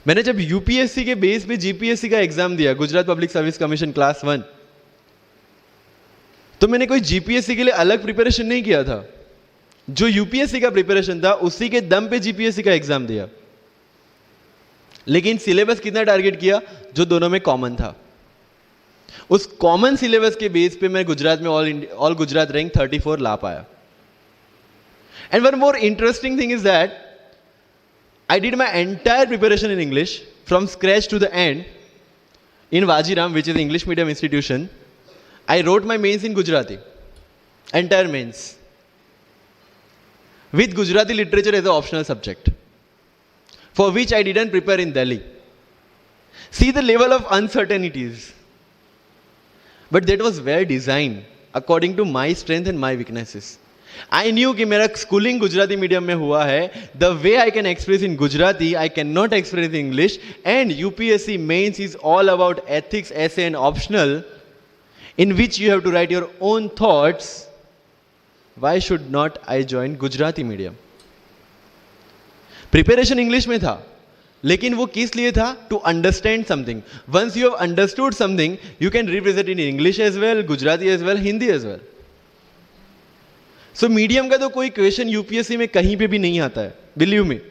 मैंने जब यूपीएससी के बेस पे जीपीएससी का एग्जाम दिया, Gujarat public service commission class 1, तो मैंने कोई जीपीएससी के लिए अलग प्रिपरेशन नहीं किया था। जो यूपीएससी का प्रिपरेशन था उसी के दम पे जीपीएससी का एग्जाम दिया, लेकिन सिलेबस कितना टारगेट किया, जो दोनों में कॉमन था। उस कॉमन सिलेबस के बेस पे मैं गुजरात में ऑल गुजरात रैंक 34 ला पाया। And one more interesting thing is that I did my entire preparation in English from scratch to the end in Vajiram, which is English medium institution. I wrote my mains in Gujarati, entire mains, with Gujarati literature as an optional subject, for which I didn't prepare in Delhi. See the level of uncertainties. But that was well designed according to my strength and my weaknesses. I knew कि मेरा schooling Gujarati medium में हुआ है, the way I can express in Gujarati, I cannot express in English, and UPSC mains is all about ethics, essay and optional, in which you have to write your own thoughts. Why should not I join Gujarati medium? Preparation English में था, लेकिन वो किस लिए था? To understand something. Once you have understood something, you can represent in English as well, Gujarati as well, Hindi as well. So medium का तो कोई क्वेश्चन यूपीएससी में कहीं पे भी नहीं आता है, believe me.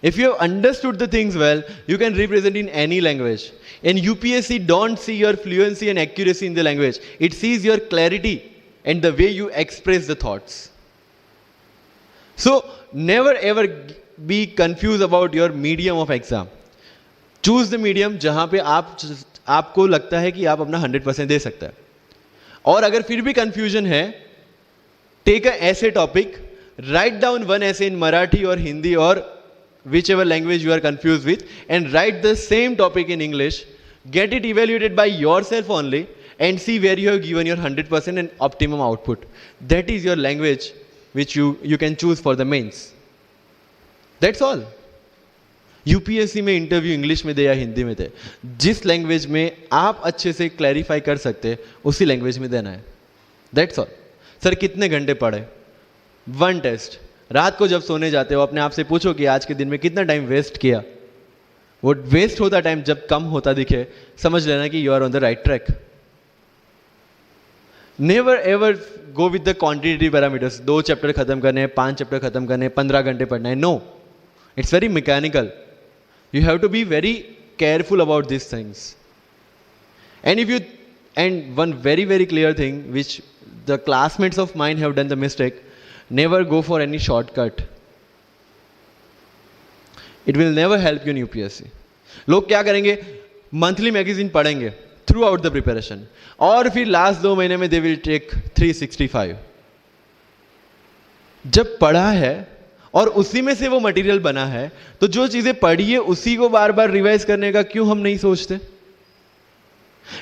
If you have understood the things well, you can represent in any language. And UPSC don't see your fluency and accuracy in the language. It sees your clarity and the way you express the thoughts. So never ever be confused about your medium of exam. Choose the medium जहाँ पे आपको लगता है कि आप अपना 100% दे सकते हैं। और अगर फिर भी confusion है, take a essay topic, write down one essay in Marathi or Hindi or whichever language you are confused with, and write the same topic in English. Get it evaluated by yourself only and see where you have given your 100% and optimum output. That is your language which you can choose for the mains. That's all. UPSC में interview English में दे या हिंदी में दे, जिस language में आप अच्छे से clarify कर सकते उसी लैंग्वेज में देना है। That's all. सर कितने घंटे पढ़े? 1 टेस्ट। रात को जब सोने जाते हो अपने आप से पूछो कि आज के दिन में कितना टाइम वेस्ट किया। वो वेस्ट होता टाइम जब कम होता दिखे, समझ लेना कि you are on the right track. Never ever go with the quantity parameters. 2 chapter खत्म करने, 5 चैप्टर खत्म करने, 15 घंटे पढ़ना है। No, it's very mechanical. You have to be very careful about this things. And if you, and one very, very clear thing which the classmates of mine have done the mistake, never go for any shortcut. It will never help you in UPSC. लोग क्या करेंगे, monthly magazine पढ़ेंगे through out the preparation, और फिर last 2 महीने में they will take 365. जब पढ़ा है और उसी में से वो मटेरियल बना है, तो जो चीजें पढ़ी है उसी को बार बार रिवाइज करने का क्यों हम नहीं सोचते?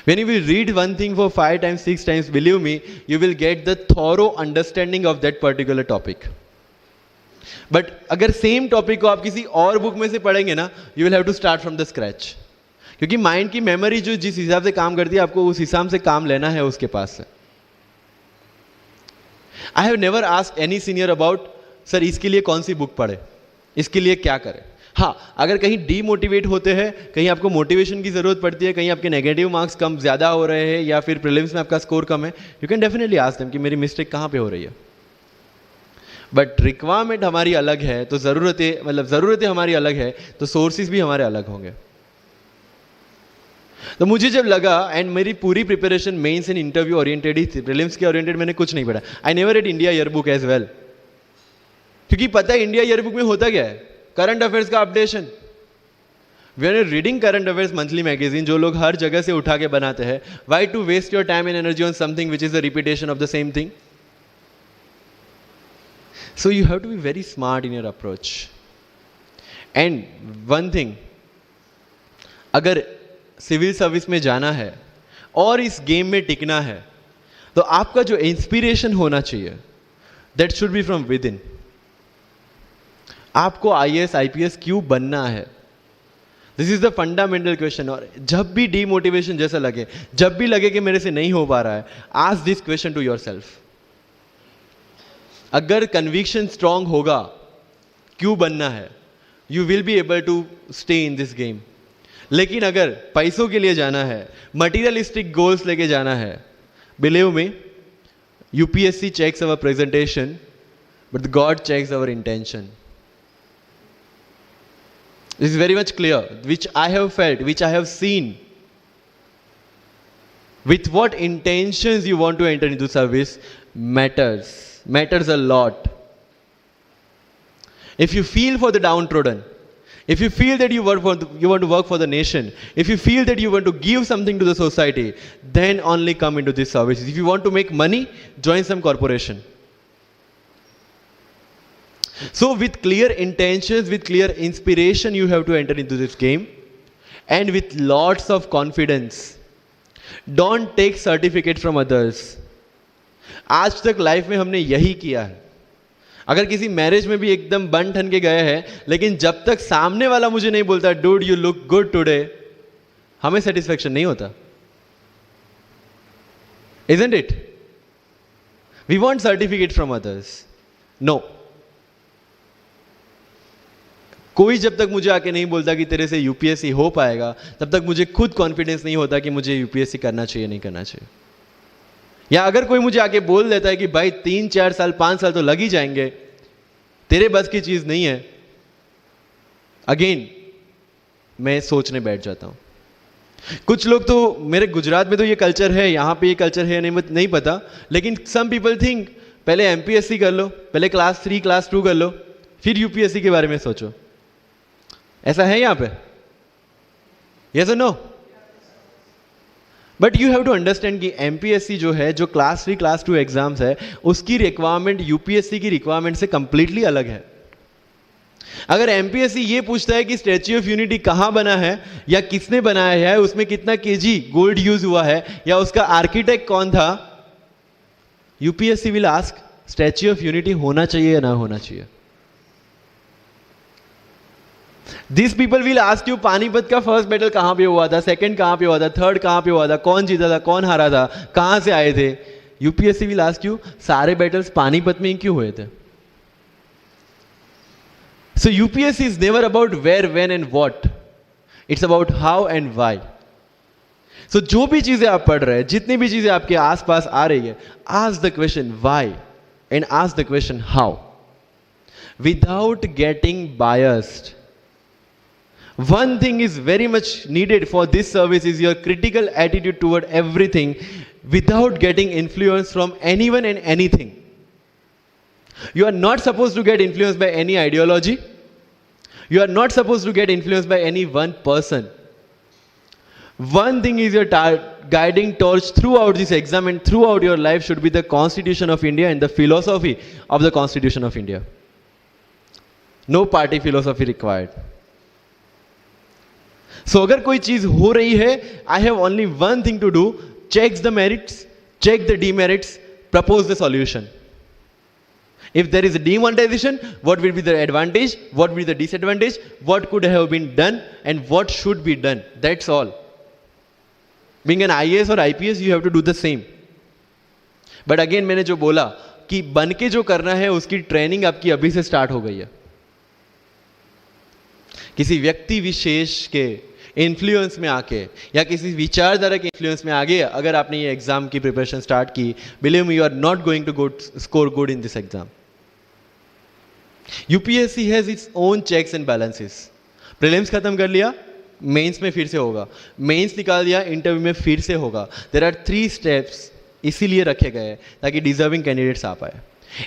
When you will read one thing for 5 times, 6 times, believe me, you will get the thorough understanding of that particular topic. But अगर सेम टॉपिक को आप किसी और बुक में से पढ़ेंगे ना, you will have to start from the scratch. क्योंकि माइंड की मेमोरी जो जिस हिसाब से काम करती है, आपको उस हिसाब से काम लेना है उसके पास से. I have never asked any senior about, sir इसके लिए कौन सी बुक पढ़े, इसके लिए क्या करें. हाँ, अगर कहीं डीमोटिवेट होते हैं, कहीं आपको मोटिवेशन की जरूरत पड़ती है, कहीं आपके नेगेटिव मार्क्स कम ज़्यादा हो रहे हैं, या फिर प्रीलिम्स में आपका स्कोर कम है, you can definitely ask them कि मेरी मिस्टेक कहाँ पे हो रही है. बट रिक्वायरमेंट हमारी अलग है, तो ज़रूरतें हमारी अलग है, तो सोर्सेज भी हमारे अलग होंगे. तो मुझे जब लगा, एंड मेरी पूरी preparation mains and interview oriented ही थी, प्रीलिम्स के ओरिएंटेड मैंने कुछ नहीं पढ़ा. I never read India yearbook as well, क्योंकि पता है इंडिया ईयरबुक में होता क्या है, करंट अफेयर्स का updation. We are reading current affairs monthly magazine, जो लोग हर जगह से उठा के बनाते हैं. Why to waste your time and energy on something which is the repetition of the same thing? So you have to be very smart in your approach. And one thing, अगर सिविल सर्विस में जाना है और इस game में टिकना है, तो आपका जो इंस्पिरेशन होना चाहिए, that should be from with in. आपको IAS IPS क्यों बनना है? This is the fundamental question. और जब भी डीमोटिवेशन जैसा लगे, जब भी लगे कि मेरे से नहीं हो पा रहा है, ask this question to yourself. अगर कन्विक्शन स्ट्रांग होगा क्यों बनना है, you will be able to stay in this game. लेकिन अगर पैसों के लिए जाना है, मटीरियलिस्टिक गोल्स लेके जाना है, believe me, UPSC checks our presentation, but God checks our intention. This is very much clear, which I have felt, which I have seen. With what intentions you want to enter into service matters a lot. If you feel for the downtrodden, if you feel that you want to work for the nation, if you feel that you want to give something to the society, then only come into this service. If you want to make money, join some corporation. So with clear intentions, with clear inspiration, you have to enter into this game, and with lots of confidence. Don't take certificate from others. आज तक life में हमने यही किया है. अगर किसी marriage में भी एकदम बन ठन के गए हैं, लेकिन जब तक सामने वाला मुझे नहीं बोलता dude you look good today, हमें सेटिस्फेक्शन नहीं होता. Isn't it? We want certificate from others. No. कोई जब तक मुझे आके नहीं बोलता कि तेरे से यूपीएससी हो पाएगा, तब तक मुझे खुद कॉन्फिडेंस नहीं होता कि मुझे यूपीएससी करना चाहिए नहीं करना चाहिए. या अगर कोई मुझे आके बोल देता है कि भाई 3-4 साल 5 साल तो लग ही जाएंगे, तेरे बस की चीज नहीं है, अगेन मैं सोचने बैठ जाता हूं. कुछ लोग तो, मेरे गुजरात में तो ये कल्चर है, यहां पे ये कल्चर है नहीं पता, लेकिन सम पीपल थिंक पहले एमपीएससी कर लो, पहले क्लास 3 क्लास 2 कर लो, फिर यूपीएससी के बारे में सोचो. ऐसा है यहां पे? यस और no? But you have to understand कि एमपीएससी जो है, जो क्लास 3 क्लास 2 एग्जाम्स है, उसकी रिक्वायरमेंट यूपीएससी की रिक्वायरमेंट से कंप्लीटली अलग है. अगर एमपीएससी ये पूछता है कि स्टैच्यू ऑफ यूनिटी कहां बना है, या किसने बनाया है, उसमें कितना केजी गोल्ड यूज हुआ है, या उसका आर्किटेक्ट कौन था, UPSC will ask statue of unity होना चाहिए या ना होना चाहिए. These people will ask you Panipat का फर्स्ट बैटल कहां पे हुआ था, सेकंड कहां पे हुआ था, थर्ड कहां पे हुआ था, कौन जीता था, कौन हारा था, कहां से आए थे. यूपीएससी विल आस्क यू सारे बैटल्स पानीपत में ही क्यों हुए थे. So UPSC is never about where, when and what, it's about how and why. So जो भी चीजें आप पढ़ रहे हैं, जितनी भी चीजें आपके आसपास आ रही है, ask the question why and ask the question how, without getting biased. One thing is very much needed for this service is your critical attitude toward everything without getting influence from anyone and anything. You are not supposed to get influenced by any ideology. You are not supposed to get influenced by any one person. One thing is your guiding torch throughout this exam and throughout your life should be the Constitution of India and the philosophy of the Constitution of India. No party philosophy required. So अगर कोई चीज हो रही है, I have only one thing to do: check the merits, check the demerits, propose the solution. If there is a demonetization, what will be the advantage, what will be the disadvantage, what could have been done, and what should be done. That's all. Being an IAS or IPS, you have to do the same. But again, मैंने जो बोला कि बन के जो करना है उसकी ट्रेनिंग आपकी अभी से स्टार्ट हो गई है. किसी व्यक्ति विशेष के इन्फ्लुएंस में आके या किसी विचारधारा के इन्फ्लुएंस में आगे अगर आपने ये एग्जाम की प्रिपरेशन स्टार्ट की, believe me, you are not going to score good in this exam. UPSC has its own checks and balances. Prelims खत्म कर लिया, मेंस में फिर से होगा, मेंस निकाल दिया, इंटरव्यू में फिर से होगा. देयर आर 3 स्टेप्स इसीलिए रखे गए हैं ताकि डिजर्विंग कैंडिडेट्स आ पाए.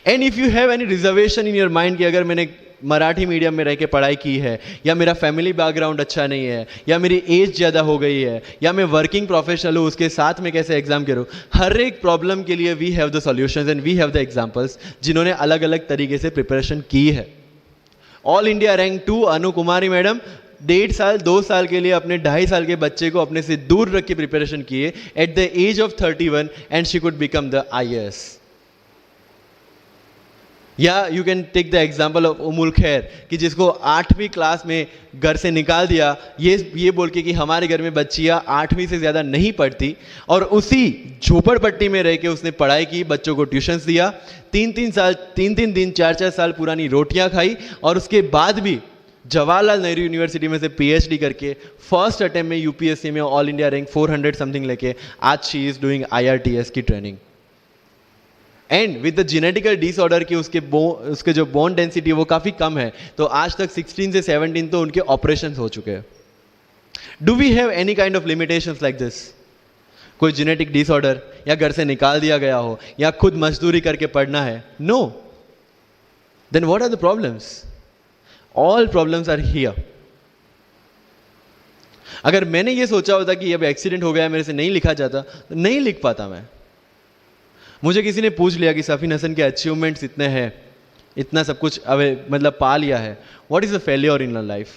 And if you have any reservation in your mind कि अगर मैंने मराठी मीडियम में रह के पढ़ाई की है, या मेरा फैमिली बैकग्राउंड अच्छा नहीं है, या मेरी एज ज़्यादा हो गई है, या मैं वर्किंग प्रोफेशनल हूँ, उसके साथ में कैसे एग्जाम करूँ, हर एक प्रॉब्लम के लिए we have the solutions and we have the examples जिन्होंने अलग अलग तरीके से प्रिपरेशन की है. All India rank 2 Anu Kumari madam 1.5 साल 2 साल के लिए अपने 2.5 साल के बच्चे को अपने से दूर रख के प्रिपरेशन किए at the age of 31 and she could become the IAS. या you can take the example of Ummul Kher कि जिसको 8वीं क्लास में घर से निकाल दिया ये बोल के कि हमारे घर में बच्चियाँ 8वीं से ज़्यादा नहीं पढ़ती, और उसी झोपड़पट्टी में रह के उसने पढ़ाई की, बच्चों को ट्यूशन्स दिया, 3 दिन 4 साल पुरानी रोटियां खाई, और उसके बाद भी जवाहरलाल नेहरू यूनिवर्सिटी में से PhD करके फर्स्ट अटेम्प्ट में यूपीएससी में ऑल इंडिया रैंक 400 समथिंग लेके आज शी इज डूइंग IRTS की training. And with the genetical disorder की उसके जो बोन डेंसिटी वो काफ़ी कम है, तो आज तक 16 से 17 तो उनके ऑपरेशन हो चुके हैं. Do we have any kind of limitations like this? कोई जेनेटिक डिसऑर्डर या घर से निकाल दिया गया हो या खुद मजदूरी करके पढ़ना है? No. Then what are the problems? All problems are here. अगर मैंने ये सोचा होता कि अब एक्सीडेंट हो गया, मेरे से नहीं लिखा जाता, तो नहीं लिख पाता मैं. मुझे किसी ने पूछ लिया कि सफीन हसन के अचीवमेंट्स इतने हैं, इतना सब कुछ मतलब पा लिया है, what is the failure in your life?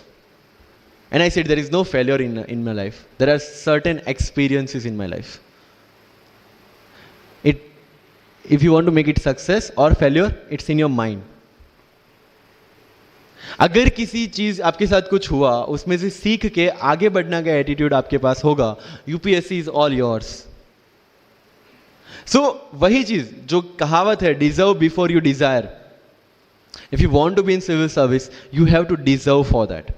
And I said there is no failure in my life, there are certain experiences in my life. If you want to make it success और failure, it's in your mind. अगर किसी चीज आपके साथ कुछ हुआ, उसमें से सीख के आगे बढ़ने का एटीट्यूड आपके पास होगा, UPSC is all yours. So वही चीज जो कहावत है, deserve before you desire. If you want to be in civil service, you have to deserve for that.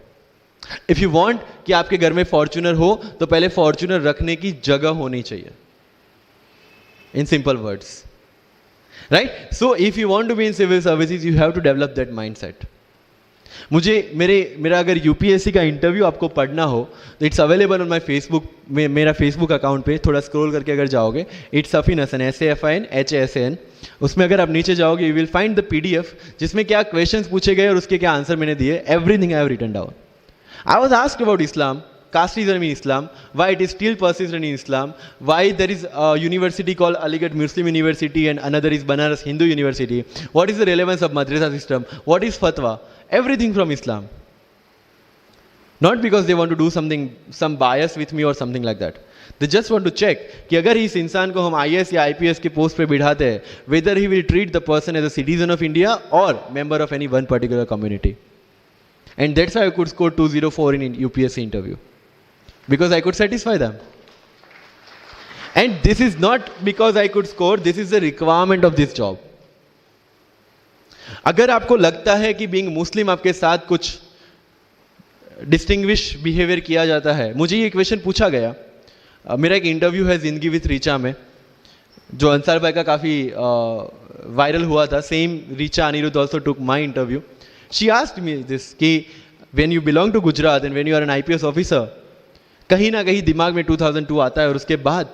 If you want कि आपके घर में फॉर्च्यूनर हो, तो पहले फॉर्च्यूनर रखने की जगह होनी चाहिए. In simple words, right? So if you want to be in civil services, you have to develop that mindset. मेरा अगर यूपीएससी का इंटरव्यू आपको पढ़ना हो तो it's available on my Facebook में, मेरा फेसबुक अकाउंट पे थोड़ा स्क्रॉल करके अगर जाओगे, इट्स सफीन हसन, SAFIN उसमें अगर आप नीचे जाओगे, you will find the PDF जिसमें क्या क्वेश्चंस पूछे गए और उसके क्या आंसर मैंने दिए. Everything I have written down. I was asked about Islam, casteism in Islam, why it is still persistent in Islam, why there is a university called Aligarh Muslim University and another is Banaras Hindu University, what is the relevance of madrasa system, what is fatwa, everything from Islam. Not because they want to do something, some bias with me or something like that. They just want to check कि अगर इस इंसान को हम IAS या IPS के post पे बिठाते हैं, whether he will treat the person as a citizen of India or member of any one particular community. And that's how I could score 204 in UPSC interview. Because I could satisfy them. And this is not because I could score, this is the requirement of this job. अगर आपको लगता है कि being मुस्लिम आपके साथ कुछ distinguish behaviour किया जाता है, मुझे ये क्वेश्चन पूछा गया. मेरा एक इंटरव्यू है जिंदगी विथ रीचा में, जो अंसार भाई का काफ़ी वायरल हुआ था. Same Richa Anirudh also took my interview. She asked me this कि when you belong to Gujarat and when you are an IPS officer, कहीं ना कहीं दिमाग में 2002 आता है और उसके बाद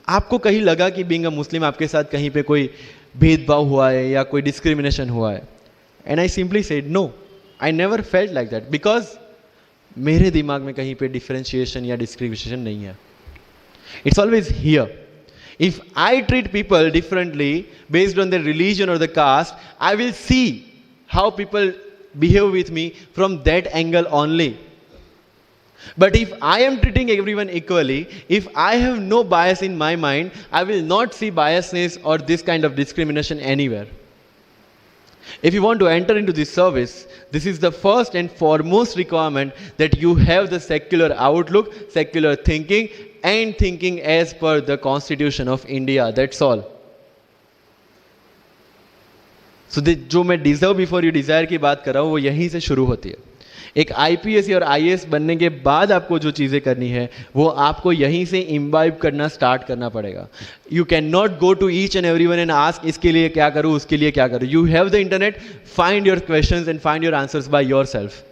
आपको कहीं लगा कि बीइंग अ मुस्लिम आपके साथ कहीं पे कोई भेदभाव हुआ है या कोई डिस्क्रिमिनेशन हुआ है. And I simply said no, I never felt like that, because मेरे दिमाग में कहीं पे डिफरेंशिएशन या डिस्क्रिमिनेशन नहीं है. It's always here. If I treat people differently based on their religion or the caste, I will see how people behave with me from that angle only. But if I am treating everyone equally, if I have no bias in my mind, I will not see biasness or this kind of discrimination anywhere. If you want to enter into this service, this is the first and foremost requirement, that you have the secular outlook, secular thinking, and thinking as per the Constitution of India. That's all. So जो मैं deserve before you Dzire की बात कर रहा हूँ वो यहीं से शुरू होती है. एक IPS और IAS बनने के बाद आपको जो चीज़ें करनी है वो आपको यहीं से इम्बाइब करना स्टार्ट करना पड़ेगा. You can not go to each and everyone and ask इसके लिए क्या करूँ, उसके लिए क्या करूँ. You have the internet, find your questions and find your answers by yourself.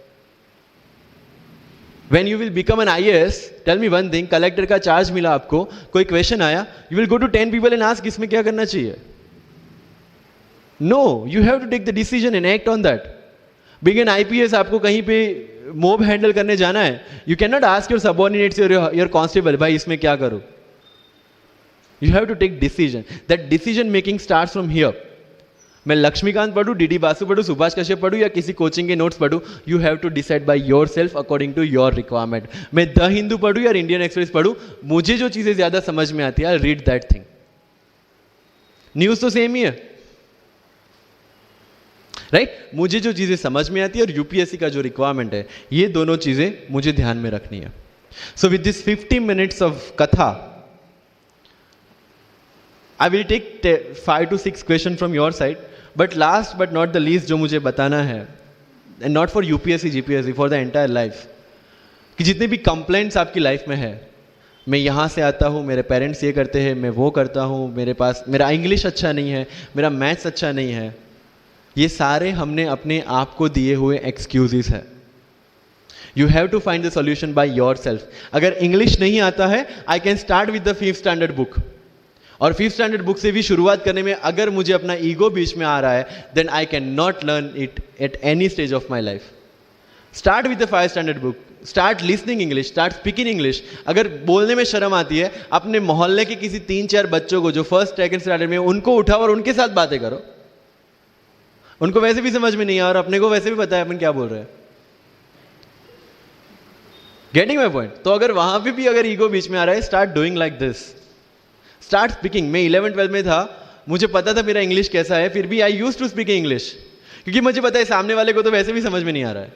When you will become an IAS, tell me one thing, collector का charge मिला आपको, कोई क्वेश्चन आया, you will go to 10 people and ask इसमें क्या करना चाहिए. No, you have to take the decision and act on that. Being an IPS आपको कहीं पे मोब हैंडल करने जाना है, you cannot ask your subordinates or your constable, भाई इसमें क्या करूँ. You have to take decision. That decision making starts from here. मैं लक्ष्मीकांत पढ़ूँ, DD बासु पढ़ूँ, सुभाष कश्यप पढ़ूँ या किसी कोचिंग के नोट्स पढ़ूँ, you have to decide by yourself according to your requirement. मैं द हिंदू पढ़ूँ या इंडियन एक्सप्रेस पढ़ूँ, मुझे जो चीज़ें ज़्यादा समझ में आती है, रीड दैट थिंग. न्यूज़ तो सेम ही है, राइट. मुझे जो चीज़ें समझ में आती है और यूपीएससी का जो रिक्वायरमेंट है, ये दोनों चीज़ें मुझे ध्यान में रखनी है. So with this 50 minutes of कथा, I will take 5 to 6 question from your side. But last but not the least जो मुझे बताना है, and not for UPSC GPSC, for the entire life, कि जितने भी कंप्लेंट्स आपकी लाइफ में है, मैं यहाँ से आता हूँ, मेरे पेरेंट्स ये करते हैं, मैं वो करता हूँ, मेरा इंग्लिश अच्छा नहीं है, मेरा मैथ्स अच्छा नहीं है, ये सारे हमने अपने आप को दिए हुए एक्सक्यूजेस है. You have to find the solution by yourself. अगर इंग्लिश नहीं आता है, I can start with the 5th standard book, और 5th standard बुक से भी शुरुआत करने में अगर मुझे अपना ईगो बीच में आ रहा है, then I can not learn it at any stage of my life. Start with the 5th standard book, start listening English, start speaking English. अगर बोलने में शर्म आती है, अपने मोहल्ले के किसी 3-4 बच्चों को जो 1st, 2nd standard में, उनको उठाओ और उनके साथ बातें करो. उनको वैसे भी समझ में नहीं है और अपने को वैसे भी पता है अपन क्या बोल रहे हैं. Getting my point. तो अगर वहां पे भी अगर ईगो बीच में आ रहा है, start doing like this, start speaking. मैं 11th-12th में था, मुझे पता था मेरा इंग्लिश कैसा है, फिर भी I used to speak English, क्योंकि मुझे पता है सामने वाले को तो वैसे भी समझ में नहीं आ रहा है.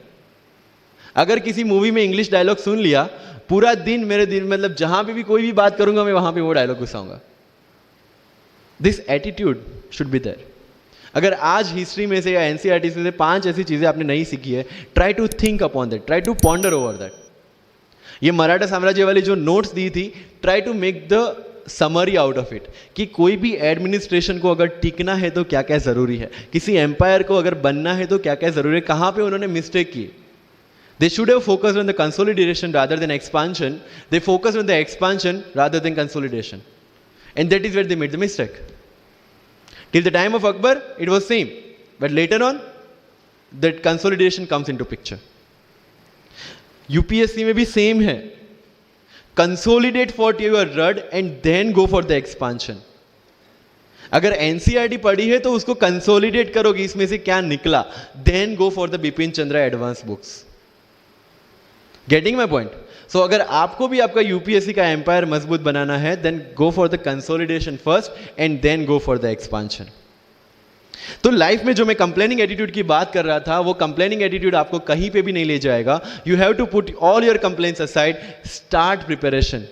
अगर किसी मूवी में इंग्लिश डायलॉग सुन लिया, पूरा दिन मेरे दिन मतलब जहां पे भी कोई भी बात करूंगा, मैं वहां पे वो डायलॉग घुसाऊंगा. This attitude should be there. अगर आज हिस्ट्री में से या एनसीईआरटी में से 5 ऐसी चीजें आपने नहीं सीखी है, try to think upon that, try to ponder over that. ये मराठा साम्राज्य वाली जो नोट्स दी थी, try to make the summary out of it, कि कोई भी एडमिनिस्ट्रेशन को अगर टिकना है तो क्या क्या जरूरी है, किसी एम्पायर को अगर बनना है तो क्या क्या जरूरी है, कहां पे उन्होंने मिस्टेक की. They should have focused on the consolidation rather than expansion. They focused on the expansion rather than consolidation, and that is where they made the mistake. Till the time of Akbar it was same, but later on that consolidation comes into picture. UPSC में भी same है. Consolidate for your road and then go for the expansion. अगर NCERT पढ़ी है तो उसको consolidate करोगे, इसमें से क्या निकला, then go for the Bipin Chandra advance books. Getting my point. So अगर आपको भी आपका यूपीएससी का एम्पायर मजबूत बनाना है, then go for the consolidation first and then go for the expansion. तो लाइफ में जो मैं कंप्लेनिंग एटीट्यूड की बात कर रहा था, वो कंप्लेनिंग एटीट्यूड आपको कहीं पे भी नहीं ले जाएगा. You have to put all your complaints aside, start preparation.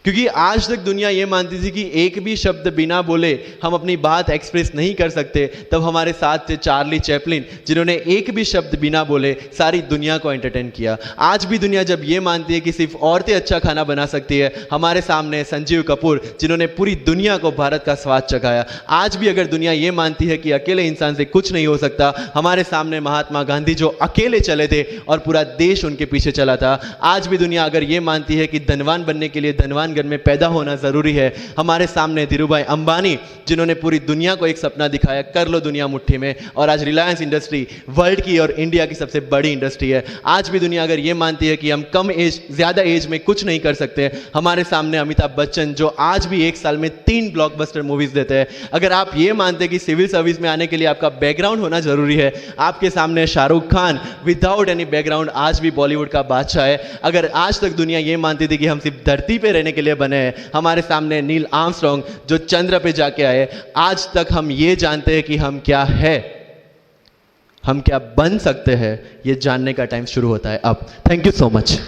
क्योंकि आज तक दुनिया ये मानती थी कि एक भी शब्द बिना बोले हम अपनी बात एक्सप्रेस नहीं कर सकते। तब हमारे साथ थे चार्ली चैपलिन, जिन्होंने एक भी शब्द बिना बोले सारी दुनिया को एंटरटेन किया। आज भी दुनिया जब ये मानती है कि सिर्फ औरतें अच्छा खाना बना सकती है, हमारे सामने संजीव कपूर, जिन्होंने पूरी दुनिया को भारत का स्वाद चखाया। आज भी अगर दुनिया ये मानती है कि अकेले इंसान से कुछ नहीं हो सकता, हमारे सामने महात्मा गांधी, जो अकेले चले थे और पूरा देश उनके पीछे चला था। आज भी दुनिया अगर ये मानती है कि धनवान बनने के लिए धनवान घर में पैदा होना जरूरी है, हमारे सामने धीरूभाई अंबानी, जिन्होंने पूरी दुनिया को एक सपना दिखाया, कर लो दुनिया मुट्ठी में, और आज रिलायंस इंडस्ट्री वर्ल्ड की और इंडिया की सबसे बड़ी इंडस्ट्री है। आज भी दुनिया अगर ये मानती है कि हम कम एज, ज्यादा एज में कुछ नहीं कर सकते, हमारे सामने अमिताभ बच्चन, जो आज भी एक साल में 3 ब्लॉकबस्टर मूवीज देते हैं। अगर आप ये मानते हैं कि सिविल सर्विस में आने के लिए आपका बैकग्राउंड होना जरूरी है, आपके सामने Shahrukh Khan without any background आज भी बॉलीवुड का बादशाह है। अगर आज तक दुनिया ये मानती थी कि हम सिर्फ धरती पे रहने के लिए बने हैं, हमारे सामने नील आर्मस्ट्रांग, जो चंद्र पे जाके आए, आज तक हम ये जानते हैं कि हम क्या है, हम क्या बन सकते हैं, ये जानने का टाइम शुरू होता है अब। Thank you so much.